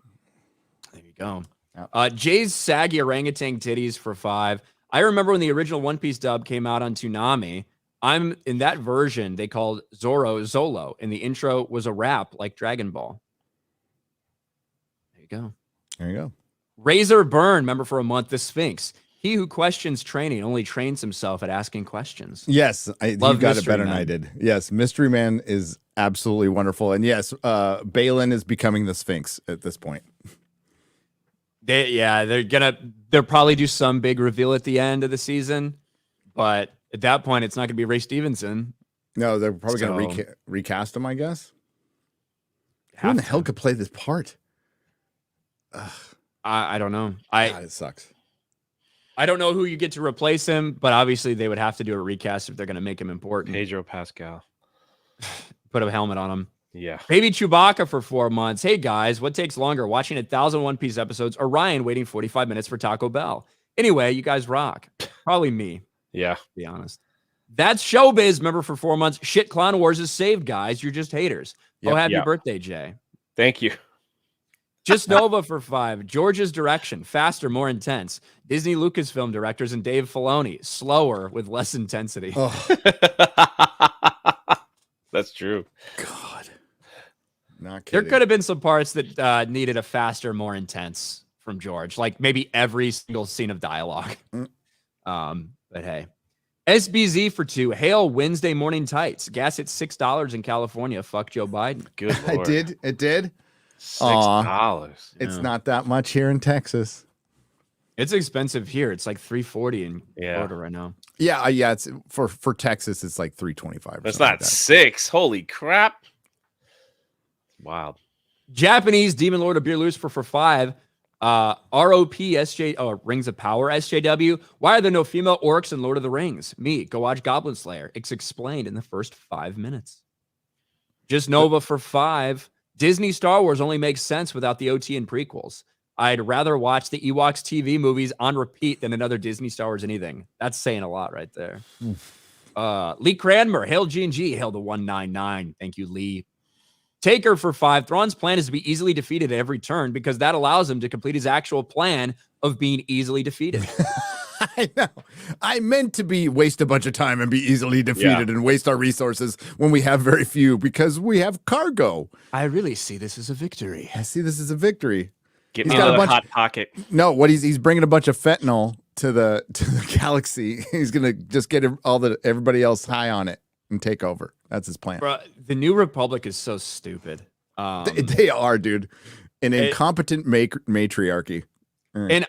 There you go. Jay's saggy orangutan titties for 5. I remember when the original One Piece dub came out on Toonami. I'm in that version they called Zoro Zolo, and the intro was a rap like Dragon Ball. There you go. There you go. Razor Burn, remember for a month, the Sphinx. He who questions training only trains himself at asking questions. Yes, you got it better than I did. Yes, Mystery Man is absolutely wonderful. And yes, Balin is becoming the Sphinx at this point. They'll probably do some big reveal at the end of the season, but at that point, it's not going to be Ray Stevenson. No, they're probably going to recast him, I guess. Who in the hell could play this part? I don't know. God, it sucks. I don't know who you get to replace him, but obviously they would have to do a recast if they're going to make him important. Pedro Pascal. Put a helmet on him. Yeah. Baby Chewbacca for 4 months. Hey, guys, what takes longer, watching 1,000 One Piece episodes or Ryan waiting 45 minutes for Taco Bell? Anyway, you guys rock. Probably me. Yeah. To be honest. That's Showbiz. Remember for 4 months. Shit, Clone Wars is saved, guys. You're just haters. Happy birthday, Jay. Thank you. Just Nova for 5. George's direction, faster, more intense. Disney Lucasfilm directors and Dave Filoni, slower with less intensity. Oh. That's true. God. Not kidding. There could have been some parts that needed a faster, more intense from George. Like maybe every single scene of dialogue. But hey. SBZ for 2. Hail Wednesday morning tights. Gas at $6 in California. Fuck Joe Biden. Good Lord. It did. $6. It's not that much here in Texas. It's expensive here. It's like $3.40 in Florida right now. Yeah. It's for Texas. It's like $3.25. That's not $6. Holy crap! Wild. Japanese Demon Lord of Beer Lucifer for 5. ROP SJ. Rings of Power SJW. Why are there no female orcs in Lord of the Rings? Me. Go watch Goblin Slayer. It's explained in the first 5 minutes. Just Nova for 5. Disney Star Wars only makes sense without the OT and prequels. I'd rather watch the Ewoks TV movies on repeat than another Disney Star Wars anything. That's saying a lot right there. Lee Cranmer, hail G&G, hail the 199. Thank you, Lee. Taker for 5. Thrawn's plan is to be easily defeated at every turn because that allows him to complete his actual plan of being easily defeated. I know. I meant to waste a bunch of time and be easily defeated and waste our resources when we have very few because we have cargo. I really see this as a victory. I see this as a victory. Get me another hot pocket. No, what he's bringing a bunch of fentanyl to the galaxy. He's gonna just get everybody else high on it and take over. That's his plan. Bro, the New Republic is so stupid. They are, dude. An incompetent matriarchy. And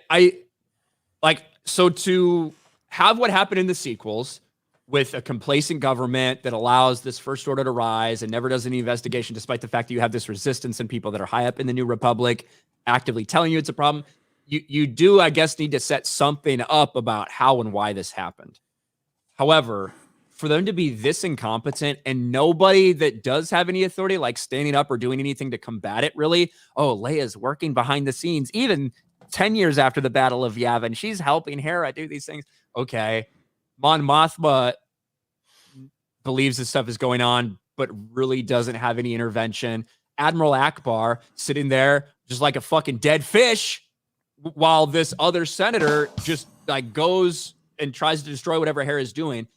so to have what happened in the sequels with a complacent government that allows this First Order to rise and never does any investigation, despite the fact that you have this resistance and people that are high up in the New Republic actively telling you it's a problem, you do, I guess, need to set something up about how and why this happened. However, for them to be this incompetent and nobody that does have any authority, like standing up or doing anything to combat it, really, Leia's working behind the scenes, even 10 years after the Battle of Yavin, she's helping Hera do these things. Okay. Mon Mothma believes this stuff is going on, but really doesn't have any intervention. Admiral Akbar sitting there just like a fucking dead fish while this other senator just like goes and tries to destroy whatever Hera is doing.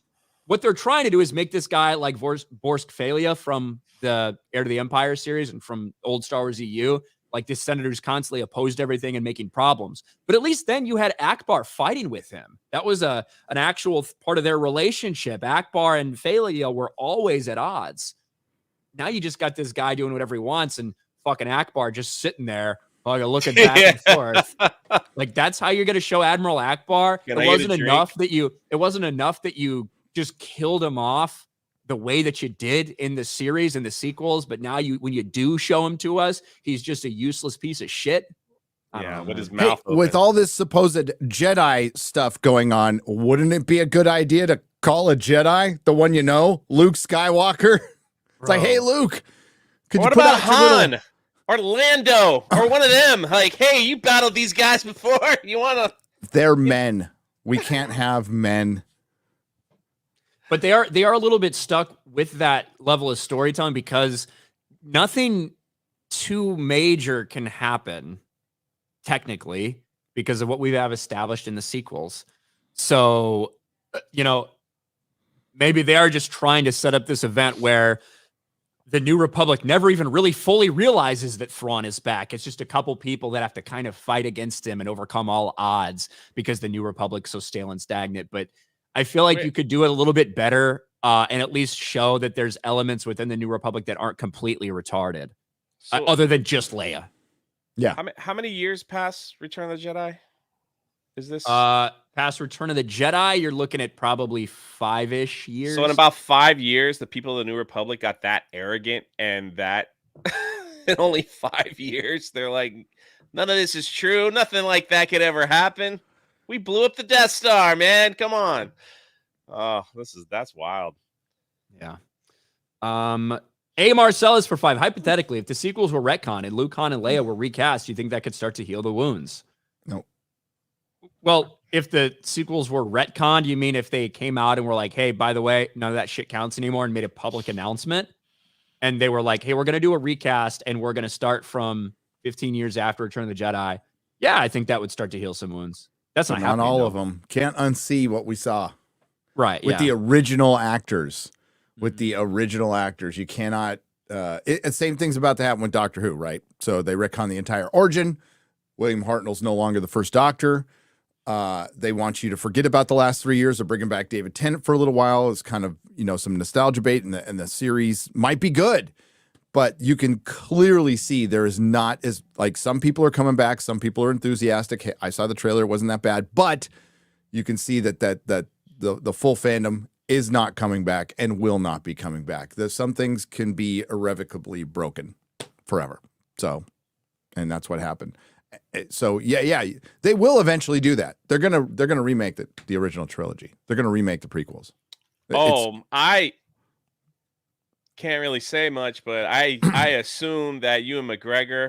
What they're trying to do is make this guy like Borsk Falia from the Heir to the Empire series and from old Star Wars EU, like this senator who's constantly opposed to everything and making problems. But at least then you had Akbar fighting with him. That was an actual part of their relationship. Akbar and Falia were always at odds. Now you just got this guy doing whatever he wants and fucking Akbar just sitting there like looking back and forth. Like that's how you're going to show Admiral Akbar. It wasn't enough that you just killed him off the way that you did in the series and the sequels, but now when you do show him to us, he's just a useless piece of shit. Yeah, with his mouth open. With all this supposed Jedi stuff going on, wouldn't it be a good idea to call a Jedi, the one you know, Luke Skywalker? It's like, hey, Luke, what about Han or Lando or one of them? Like, hey, you battled these guys before. You want to? They're men. We can't have men. But they are a little bit stuck with that level of storytelling because nothing too major can happen technically because of what we have established in the sequels. So, maybe they are just trying to set up this event where the New Republic never even really fully realizes that Thrawn is back. It's just a couple people that have to kind of fight against him and overcome all odds because the New Republic's so stale and stagnant. But I feel like you could do it a little bit better and at least show that there's elements within the New Republic that aren't completely retarded, other than just Leia. Yeah. How many years past Return of the Jedi is this? Past Return of the Jedi, you're looking at probably 5-ish years. So in about 5 years, the people of the New Republic got that arrogant and that in only 5 years, they're like, none of this is true. Nothing like that could ever happen. We blew up the Death Star, man. Come on. Oh, that's wild. Yeah. A. Marcellus for 5. Hypothetically, if the sequels were retcon and Luke, Han, and Leia were recast, do you think that could start to heal the wounds? No. Well, if the sequels were retconned, you mean if they came out and were like, hey, by the way, none of that shit counts anymore and made a public announcement? And they were like, hey, we're going to do a recast and we're going to start from 15 years after Return of the Jedi. Yeah, I think that would start to heal some wounds. That's not happening, all of them. Can't unsee what we saw. Right. With the original actors. With the original actors. You cannot. Same thing's about to happen with Doctor Who, right? So they retcon the entire origin. William Hartnell's no longer the first Doctor. They want you to forget about the last 3 years. They're bringing back David Tennant for a little while. It's kind of, some nostalgia bait, and the series might be good. But you can clearly see there is not as like some people are coming back. Some people are enthusiastic. Hey, I saw the trailer. It wasn't that bad. But you can see that the full fandom is not coming back and will not be coming back. There's some things can be irrevocably broken forever. So, and that's what happened. So yeah, they will eventually do that. They're gonna remake the original trilogy. They're gonna remake the prequels. I can't really say much, but I assume that Ewan McGregor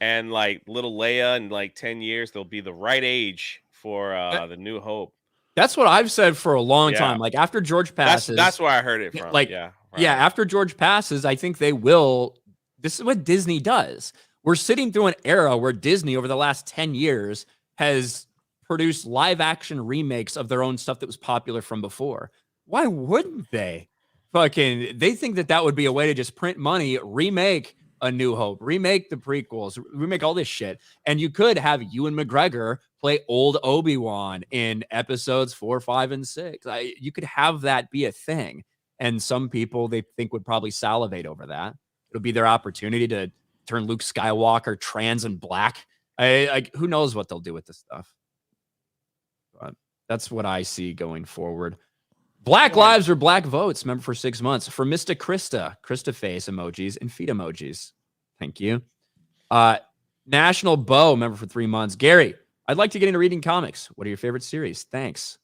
and like little Leia in like 10 years, they'll be the right age for the New Hope. That's what I've said for a long time. Like after George passes, that's where I heard it from. Like, after George passes, I think they will. This is what Disney does. We're sitting through an era where Disney over the last 10 years has produce live action remakes of their own stuff that was popular from before. Why wouldn't they? They think that would be a way to just print money, remake A New Hope, remake the prequels, remake all this shit. And you could have Ewan McGregor play old Obi-Wan in episodes 4, 5, and 6. You could have that be a thing. And some people they think would probably salivate over that. It'll be their opportunity to turn Luke Skywalker trans and black. Who knows what they'll do with this stuff. But that's what I see going forward. Black lives or black votes, member for 6 months. For Mr. Krista face emojis and feet emojis. Thank you. National Bow, member for 3 months. Gary, I'd like to get into reading comics. What are your favorite series? Thanks.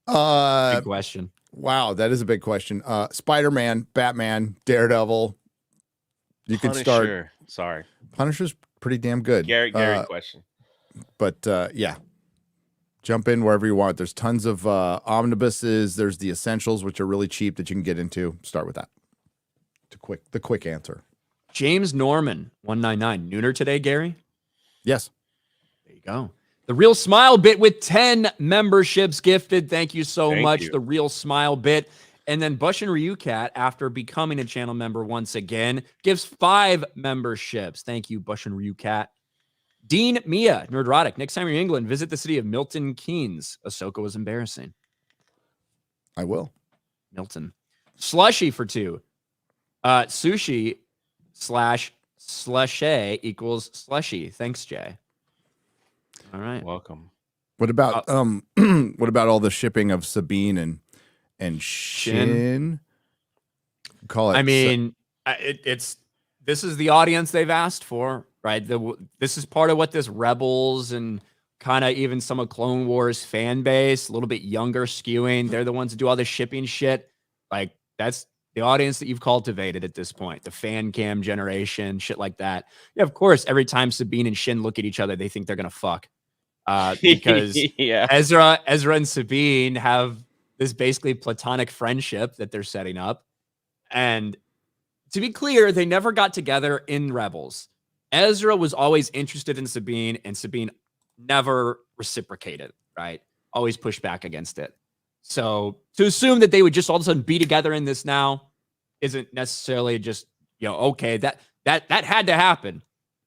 Big question. Wow, that is a big question. Spider-Man, Batman, Daredevil. You could start. Sorry. Punisher's pretty damn good. Gary question. But yeah. Jump in wherever you want. There's tons of omnibuses. There's the essentials, which are really cheap that you can get into. Start with that. The quick answer. James Norman, 199. Nooner today, Gary? Yes. There you go. The Real Smile Bit with 10 memberships gifted. Thank you so much. The Real Smile Bit. And then Bush and Ryucat, after becoming a channel member once again, gives 5 memberships. Thank you, Bush and Ryucat. Dean Mia, Nerdrotic. Next time you're in England, visit the city of Milton Keynes. Ahsoka was embarrassing. I will. Milton. Slushy for 2. Sushi / slushy equals slushy. Thanks, Jay. All right. Welcome. What about what about all the shipping of Sabine and Shin? Call it. I mean, this is the audience they've asked for, right? This is part of what this Rebels and kind of even some of Clone Wars fan base, a little bit younger skewing. They're the ones that do all this shipping shit. Like, that's the audience that you've cultivated at this point, the fan cam generation, shit like that. Yeah, of course, every time Sabine and Shin look at each other, they think they're going to fuck. Because Ezra and Sabine have this basically platonic friendship that they're setting up. And to be clear, they never got together in Rebels. Ezra was always interested in Sabine, and Sabine never reciprocated, right? Always pushed back against it. So to assume that they would just all of a sudden be together in this now isn't necessarily just, okay, that had to happen.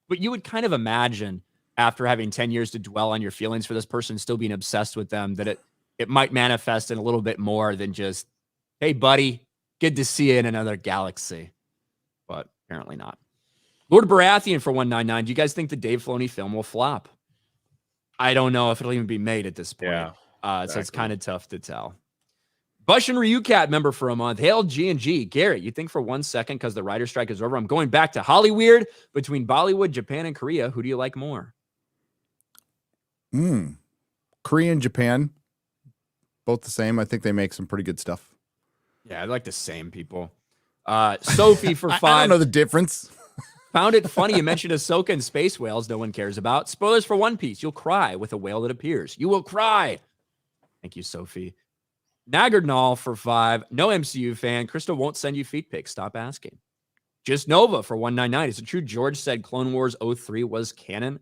But you would kind of imagine after having 10 years to dwell on your feelings for this person, still being obsessed with them, that it might manifest in a little bit more than just, hey, buddy, good to see you in another galaxy. But apparently not. Lord Baratheon for 199. Do you guys think the Dave Filoni film will flop? I don't know if it'll even be made at this point. Yeah, exactly. So it's kind of tough to tell. Bush and Ryucat member for a month. Hail G&G. Gary, you think for 1 second, because the writer strike is over, I'm going back to Hollyweird between Bollywood, Japan, and Korea. Who do you like more? Korea and Japan. Both the same. I think they make some pretty good stuff. Yeah, I like the same people. Sophie for 5. I don't know the difference. Found it funny you mentioned Ahsoka and space whales no one cares about. Spoilers for One Piece. You'll cry with a whale that appears. You will cry. Thank you, Sophie. Nagardnall for 5. No MCU fan. Crystal won't send you feet pics. Stop asking. Just Nova for 199. Is it true George said Clone Wars 03 was canon?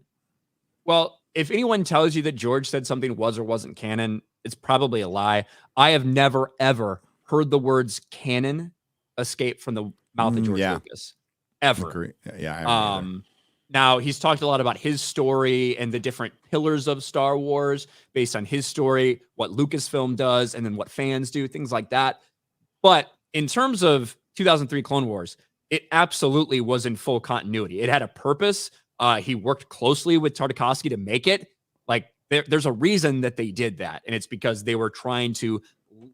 Well, if anyone tells you that George said something was or wasn't canon, it's probably a lie. I have never, ever heard the words canon escape from the mouth of George Lucas. Ever. Yeah. Now, he's talked a lot about his story and the different pillars of Star Wars based on his story, what Lucasfilm does, and then what fans do, things like that. But in terms of 2003 Clone Wars, it absolutely was in full continuity. It had a purpose. He worked closely with Tartakovsky to make it. Like, there's a reason that they did that, and it's because they were trying to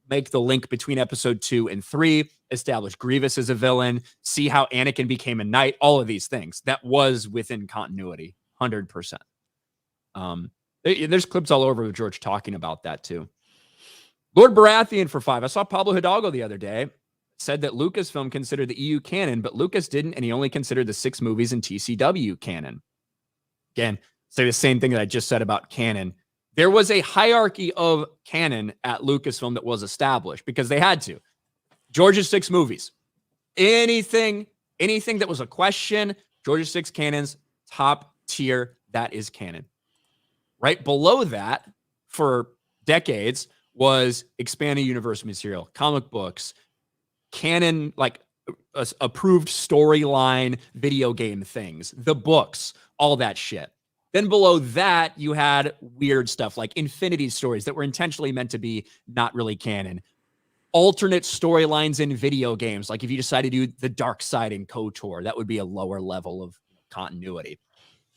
make the link between episode 2 and 3, establish Grievous as a villain, see how Anakin became a knight, all of these things. That was within continuity, 100%. There's clips all over of George talking about that too. Lord Baratheon for 5. I saw Pablo Hidalgo the other day, said that Lucasfilm considered the EU canon, but Lucas didn't, and he only considered the 6 movies in TCW canon. Again, say the same thing that I just said about canon. There was a hierarchy of canon at Lucasfilm that was established because they had to. George's 6 movies. Anything that was a question, George's 6 canons, top tier, that is canon. Right below that, for decades, was expanded universe material, comic books, canon, like approved storyline video game things, the books, all that shit. Then below that, you had weird stuff like Infinity stories that were intentionally meant to be not really canon. Alternate storylines in video games, like if you decide to do the Dark Side in KOTOR, that would be a lower level of continuity.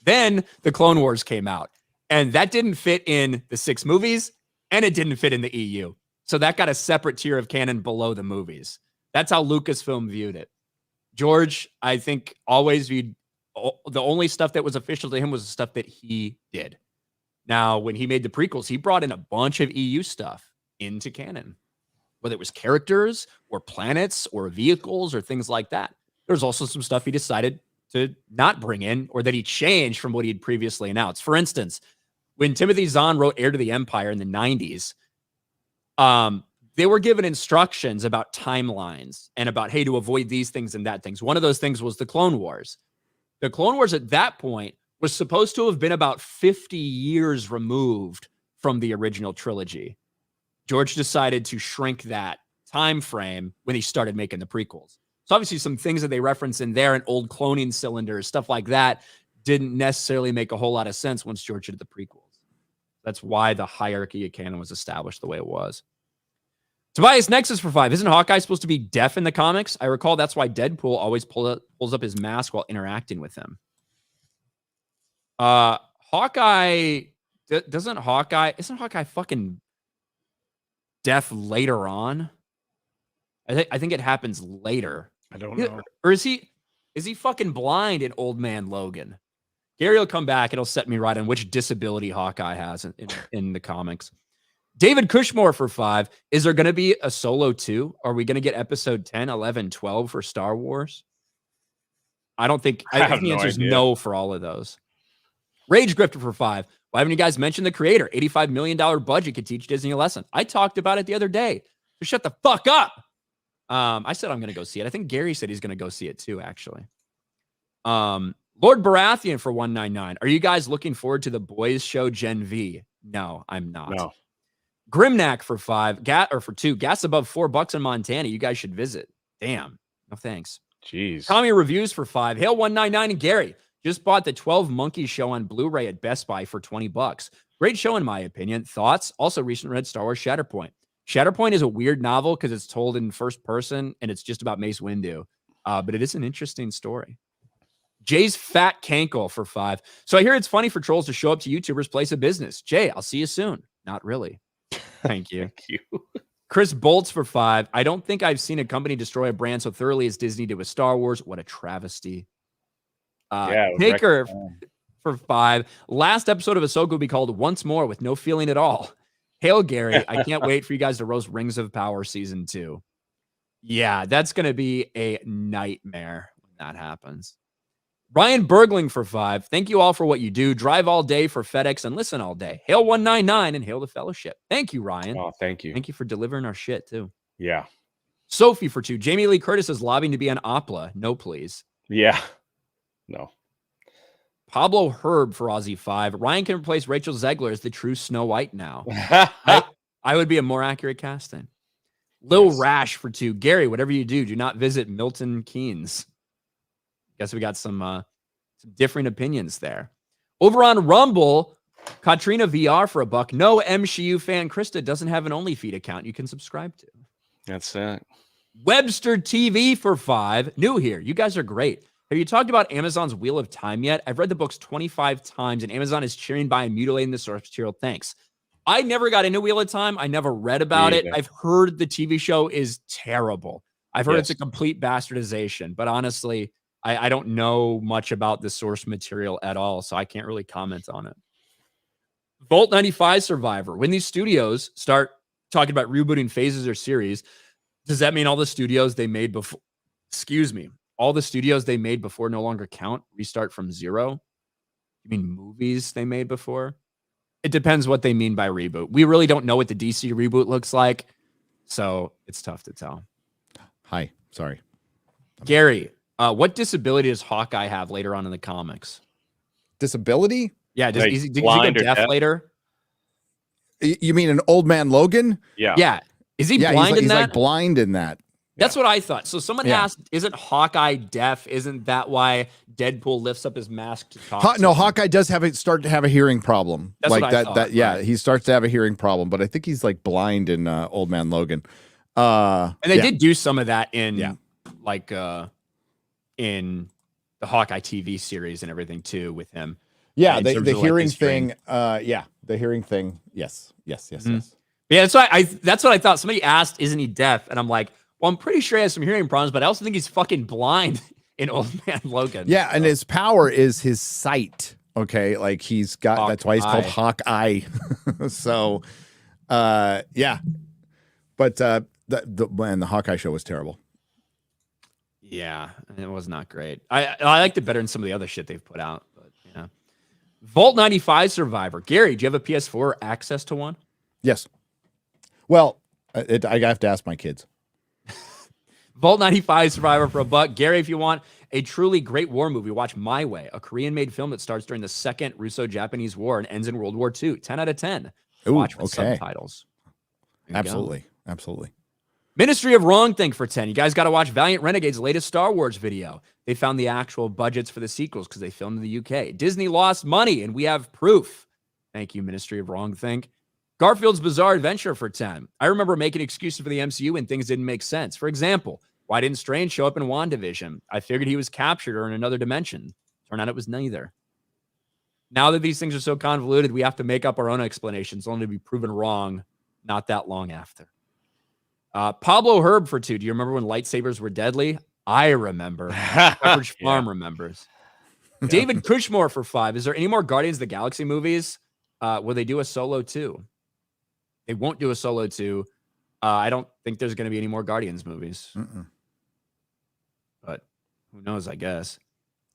Then the Clone Wars came out, and that didn't fit in the 6 movies, and it didn't fit in the EU. So that got a separate tier of canon below the movies. That's how Lucasfilm viewed it. George, I think, always viewed the only stuff that was official to him was the stuff that he did. Now, when he made the prequels, he brought in a bunch of EU stuff into canon, whether it was characters or planets or vehicles or things like that. There's also some stuff he decided to not bring in or that he changed from what he had previously announced. For instance, when Timothy Zahn wrote Heir to the Empire in the 90s, they were given instructions about timelines and about, hey, to avoid these things and that things. One of those things was the Clone Wars. The Clone Wars at that point was supposed to have been about 50 years removed from the original trilogy. George decided to shrink that time frame when he started making the prequels. So obviously some things that they reference in there and old cloning cylinders, stuff like that, didn't necessarily make a whole lot of sense once George did the prequels. That's why the hierarchy of canon was established the way it was. Tobias Nexus for 5. Isn't Hawkeye supposed to be deaf in the comics? I recall that's why Deadpool always pulls up his mask while interacting with him. Hawkeye, isn't Hawkeye fucking deaf later on? I think it happens later. I don't know. Or is he fucking blind in Old Man Logan? Gary will come back and he'll set me right on which disability Hawkeye has in the comics. David Cushmore for 5. Is there going to be a Solo 2? Are we going to get episode 10, 11, 12 for Star Wars? I don't think. I think the answer is no for all of those. Rage Grifter for 5. Why haven't you guys mentioned the creator? $85 million budget could teach Disney a lesson. I talked about it the other day. So shut the fuck up. I said I'm going to go see it. I think Gary said he's going to go see it too, actually. Lord Baratheon for 199. Are you guys looking forward to the Boys show Gen V? No, I'm not. No. Grimnack for 5. For 2. Gas above $4 in Montana. You guys should visit. Damn. No thanks. Jeez. Tommy Reviews for 5. Hail 199 and Gary. Just bought the 12 Monkeys show on Blu-ray at Best Buy for $20. Great show in my opinion. Thoughts? Also recently read Star Wars Shatterpoint. Shatterpoint is a weird novel because it's told in first person and it's just about Mace Windu. But it is an interesting story. Jay's Fat Cankle for 5. So I hear it's funny for trolls to show up to YouTubers' place of business. Jay, I'll see you soon. Not really. Thank you. Thank you. Chris Bolts for 5. I don't think I've seen a company destroy a brand so thoroughly as Disney did with Star Wars. What a travesty. Taker for 5. Last episode of Ahsoka will be called Once More with no feeling at all. Hail Gary. I can't wait for you guys to roast Rings of Power season 2. Yeah, that's going to be a nightmare when that happens. Ryan Bergling for 5. Thank you all for what you do. Drive all day for FedEx and listen all day. Hail 199 and hail the fellowship. Thank you, Ryan. Oh, thank you. Thank you for delivering our shit, too. Yeah. Sophie for 2. Jamie Lee Curtis is lobbying to be on Opla. No, please. Yeah. No. Pablo Herb for Aussie 5. Ryan can replace Rachel Zegler as the true Snow White now. I would be a more accurate casting. Lil Rash for 2. Gary, whatever you do not visit Milton Keynes. Guess we got some different opinions there. Over on Rumble, Katrina VR for $1. No MCU fan Krista doesn't have an OnlyFeed account you can subscribe to. That's it. Webster TV for 5. New here. You guys are great. Have you talked about Amazon's Wheel of Time yet? I've read the books 25 times, and Amazon is cheering by and mutilating the source material. Thanks. I never got into Wheel of Time. I never read about it. I've heard the TV show is terrible. I've heard it's a complete bastardization, but honestly, I don't know much about the source material at all, so I can't really comment on it. Volt 95 Survivor. When these studios start talking about rebooting phases or series, does that mean all the studios they made before, all the studios they made before no longer count, restart from zero? You mean movies they made before? It depends what they mean by reboot. We really don't know what the DC reboot looks like, so it's tough to tell. Hi, sorry. Gary, what disability does Hawkeye have later on in the comics? Disability? Yeah, Like, did he go blind or deaf deaf? later? You mean an old man Logan? Yeah. Yeah. Is he Yeah, blind in he's that? like blind in that. That's what I thought. So someone Yeah. asked, isn't Hawkeye deaf? Isn't that why Deadpool lifts up his mask to talk to No, him? Hawkeye does start to have a hearing problem. That's like what I that. thought, Yeah, right. he starts to have a hearing problem, but I think he's like blind in Old Man Logan. And they yeah. did do some of that in Yeah. like in the Hawkeye TV series and everything too with him. Yeah, in the terms of, like, hearing his hearing. thing. Yeah, the hearing thing. Yes. Yeah, that's what I thought. Somebody asked, isn't he deaf? And I'm like, well, I'm pretty sure he has some hearing problems, but I also think he's fucking blind in Old Man Logan. Yeah, and his power is his sight. Okay, like he's got. That's why he's called Hawkeye. So, yeah, but the Hawkeye show was terrible. Yeah, it was not great. I liked it better than some of the other shit they've put out. But Vault 95 Survivor. Gary, do you have a PS4 or access to one? Yes. Well, I have to ask my kids. Vault 95 Survivor for $1. Gary, if you want a truly great war movie, watch My Way, a Korean-made film that starts during the Second Russo-Japanese War and ends in World War II. 10 out of 10. Ooh, Watch with okay. subtitles. There you Absolutely. go. Absolutely. Ministry of Wrong Thing for 10. You guys got to watch Valiant Renegade's latest Star Wars video. They found the actual budgets for the sequels because they filmed in the UK. Disney lost money, and we have proof. Thank you, Ministry of Wrong Thing. Garfield's Bizarre Adventure for 10. I remember making excuses for the MCU when things didn't make sense. For example, why didn't Strange show up in WandaVision? I figured he was captured or in another dimension. Turned out it was neither. Now that these things are so convoluted, we have to make up our own explanations, only to be proven wrong not that long after. Pablo Herb for 2. Do you remember when lightsabers were deadly? I remember. Pepperidge Farm remembers. David Cushmore for 5. Is there any more Guardians of the Galaxy movies? Will they do a Solo 2? They won't do a Solo 2. I don't think there's going to be any more Guardians movies. But who knows, I guess.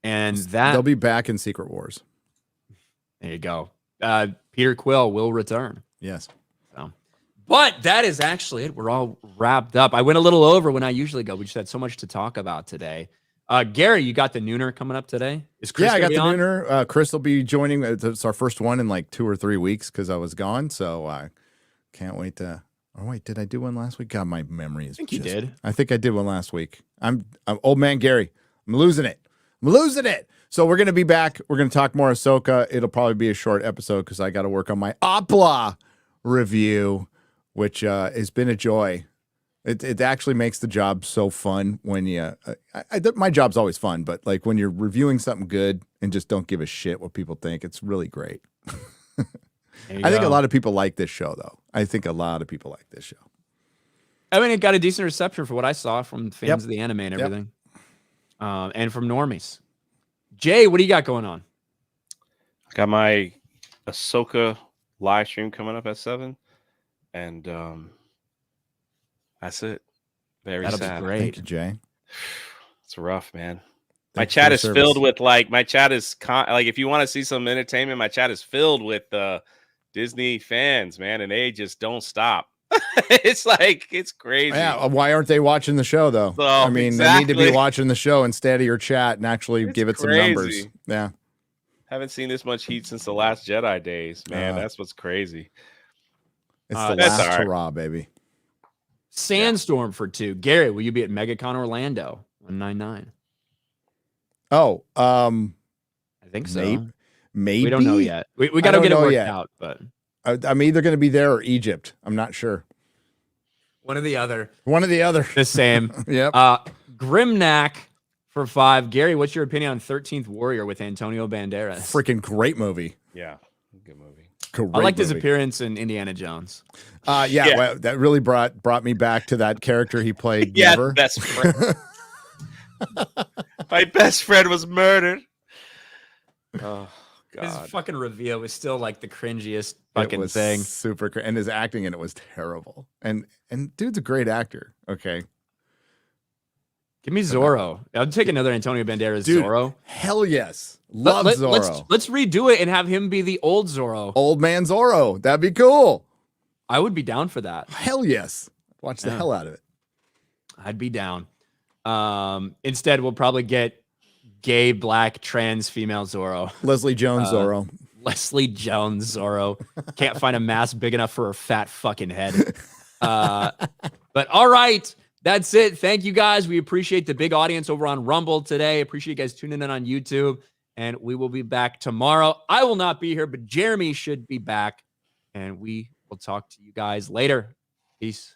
And They'll be back in Secret Wars. There you go. Peter Quill will return. Yes. So, but that is actually it. We're all wrapped up. I went a little over when I usually go. We just had so much to talk about today. Gary, you got the Nooner coming up today? Is Chris I got the on? Nooner. Chris will be joining. It's our first one in like 2 or 3 weeks because I was gone. So I can't wait to. Oh wait, did I do one last week? God, my memory is. I think you did. I think I did one last week. I'm old man Gary. I'm losing it. So we're gonna be back. We're gonna talk more Ahsoka. It'll probably be a short episode because I got to work on my Opla review, which has been a joy. It actually makes the job so fun when you. My job's always fun, but like when you're reviewing something good and just don't give a shit what people think, it's really great. I think a lot of people like this show, though. I think a lot of people like this show. I mean, it got a decent reception for what I saw from fans of the anime and everything, and from normies. Jay, what do you got going on? Got my Ahsoka live stream coming up at 7, and that's it. Very That'll sad. be great. Thank you, Jay. It's rough, man. Thanks My for chat your is service. filled with like if you want to see some entertainment, my chat is filled with Disney fans, man, and they just don't stop. It's crazy. Yeah, why aren't they watching the show though? So, I mean, they need to be exactly. watching the show instead of your chat and actually give it some numbers. crazy. Yeah, Haven't seen this much heat since the Last Jedi days, man. That's what's crazy. it's the that's last all right. hurrah, baby. Sandstorm for 2. Gary, will you be at MegaCon Orlando 199? Oh, I think so. maybe We don't know yet. We got to don't get it know worked yet. out, but I'm either going to be there or Egypt. I'm not sure. one or the other. One or the other. The same. Yep. Grimnack for 5. Gary, what's your opinion on 13th Warrior with Antonio Banderas? Freaking great movie. Yeah, good movie. Great I liked his movie. appearance in Indiana Jones. Yeah. Well, that really brought me back to that character he played. Yeah, Never. best friend. My best friend was murdered. Oh His God. fucking reveal was still like the cringiest It fucking was thing. super, and his acting in it was terrible. And dude's a great actor. Okay, Give me Zorro. I'll take another Antonio Banderas Dude, Zorro. hell yes, love Zorro. Let's redo it and have him be the old Zorro. Old man Zorro, that'd be cool. I would be down for that. Hell yes, watch the hell out of it. I'd be down. Instead, we'll probably get gay, black, trans, female Zorro. Leslie Jones Zorro. Leslie Jones, Zorro. Can't find a mask big enough for her fat fucking head. But all right, that's it. Thank you guys. We appreciate the big audience over on Rumble today. Appreciate you guys tuning in on YouTube. And we will be back tomorrow. I will not be here, but Jeremy should be back. And we will talk to you guys later. Peace.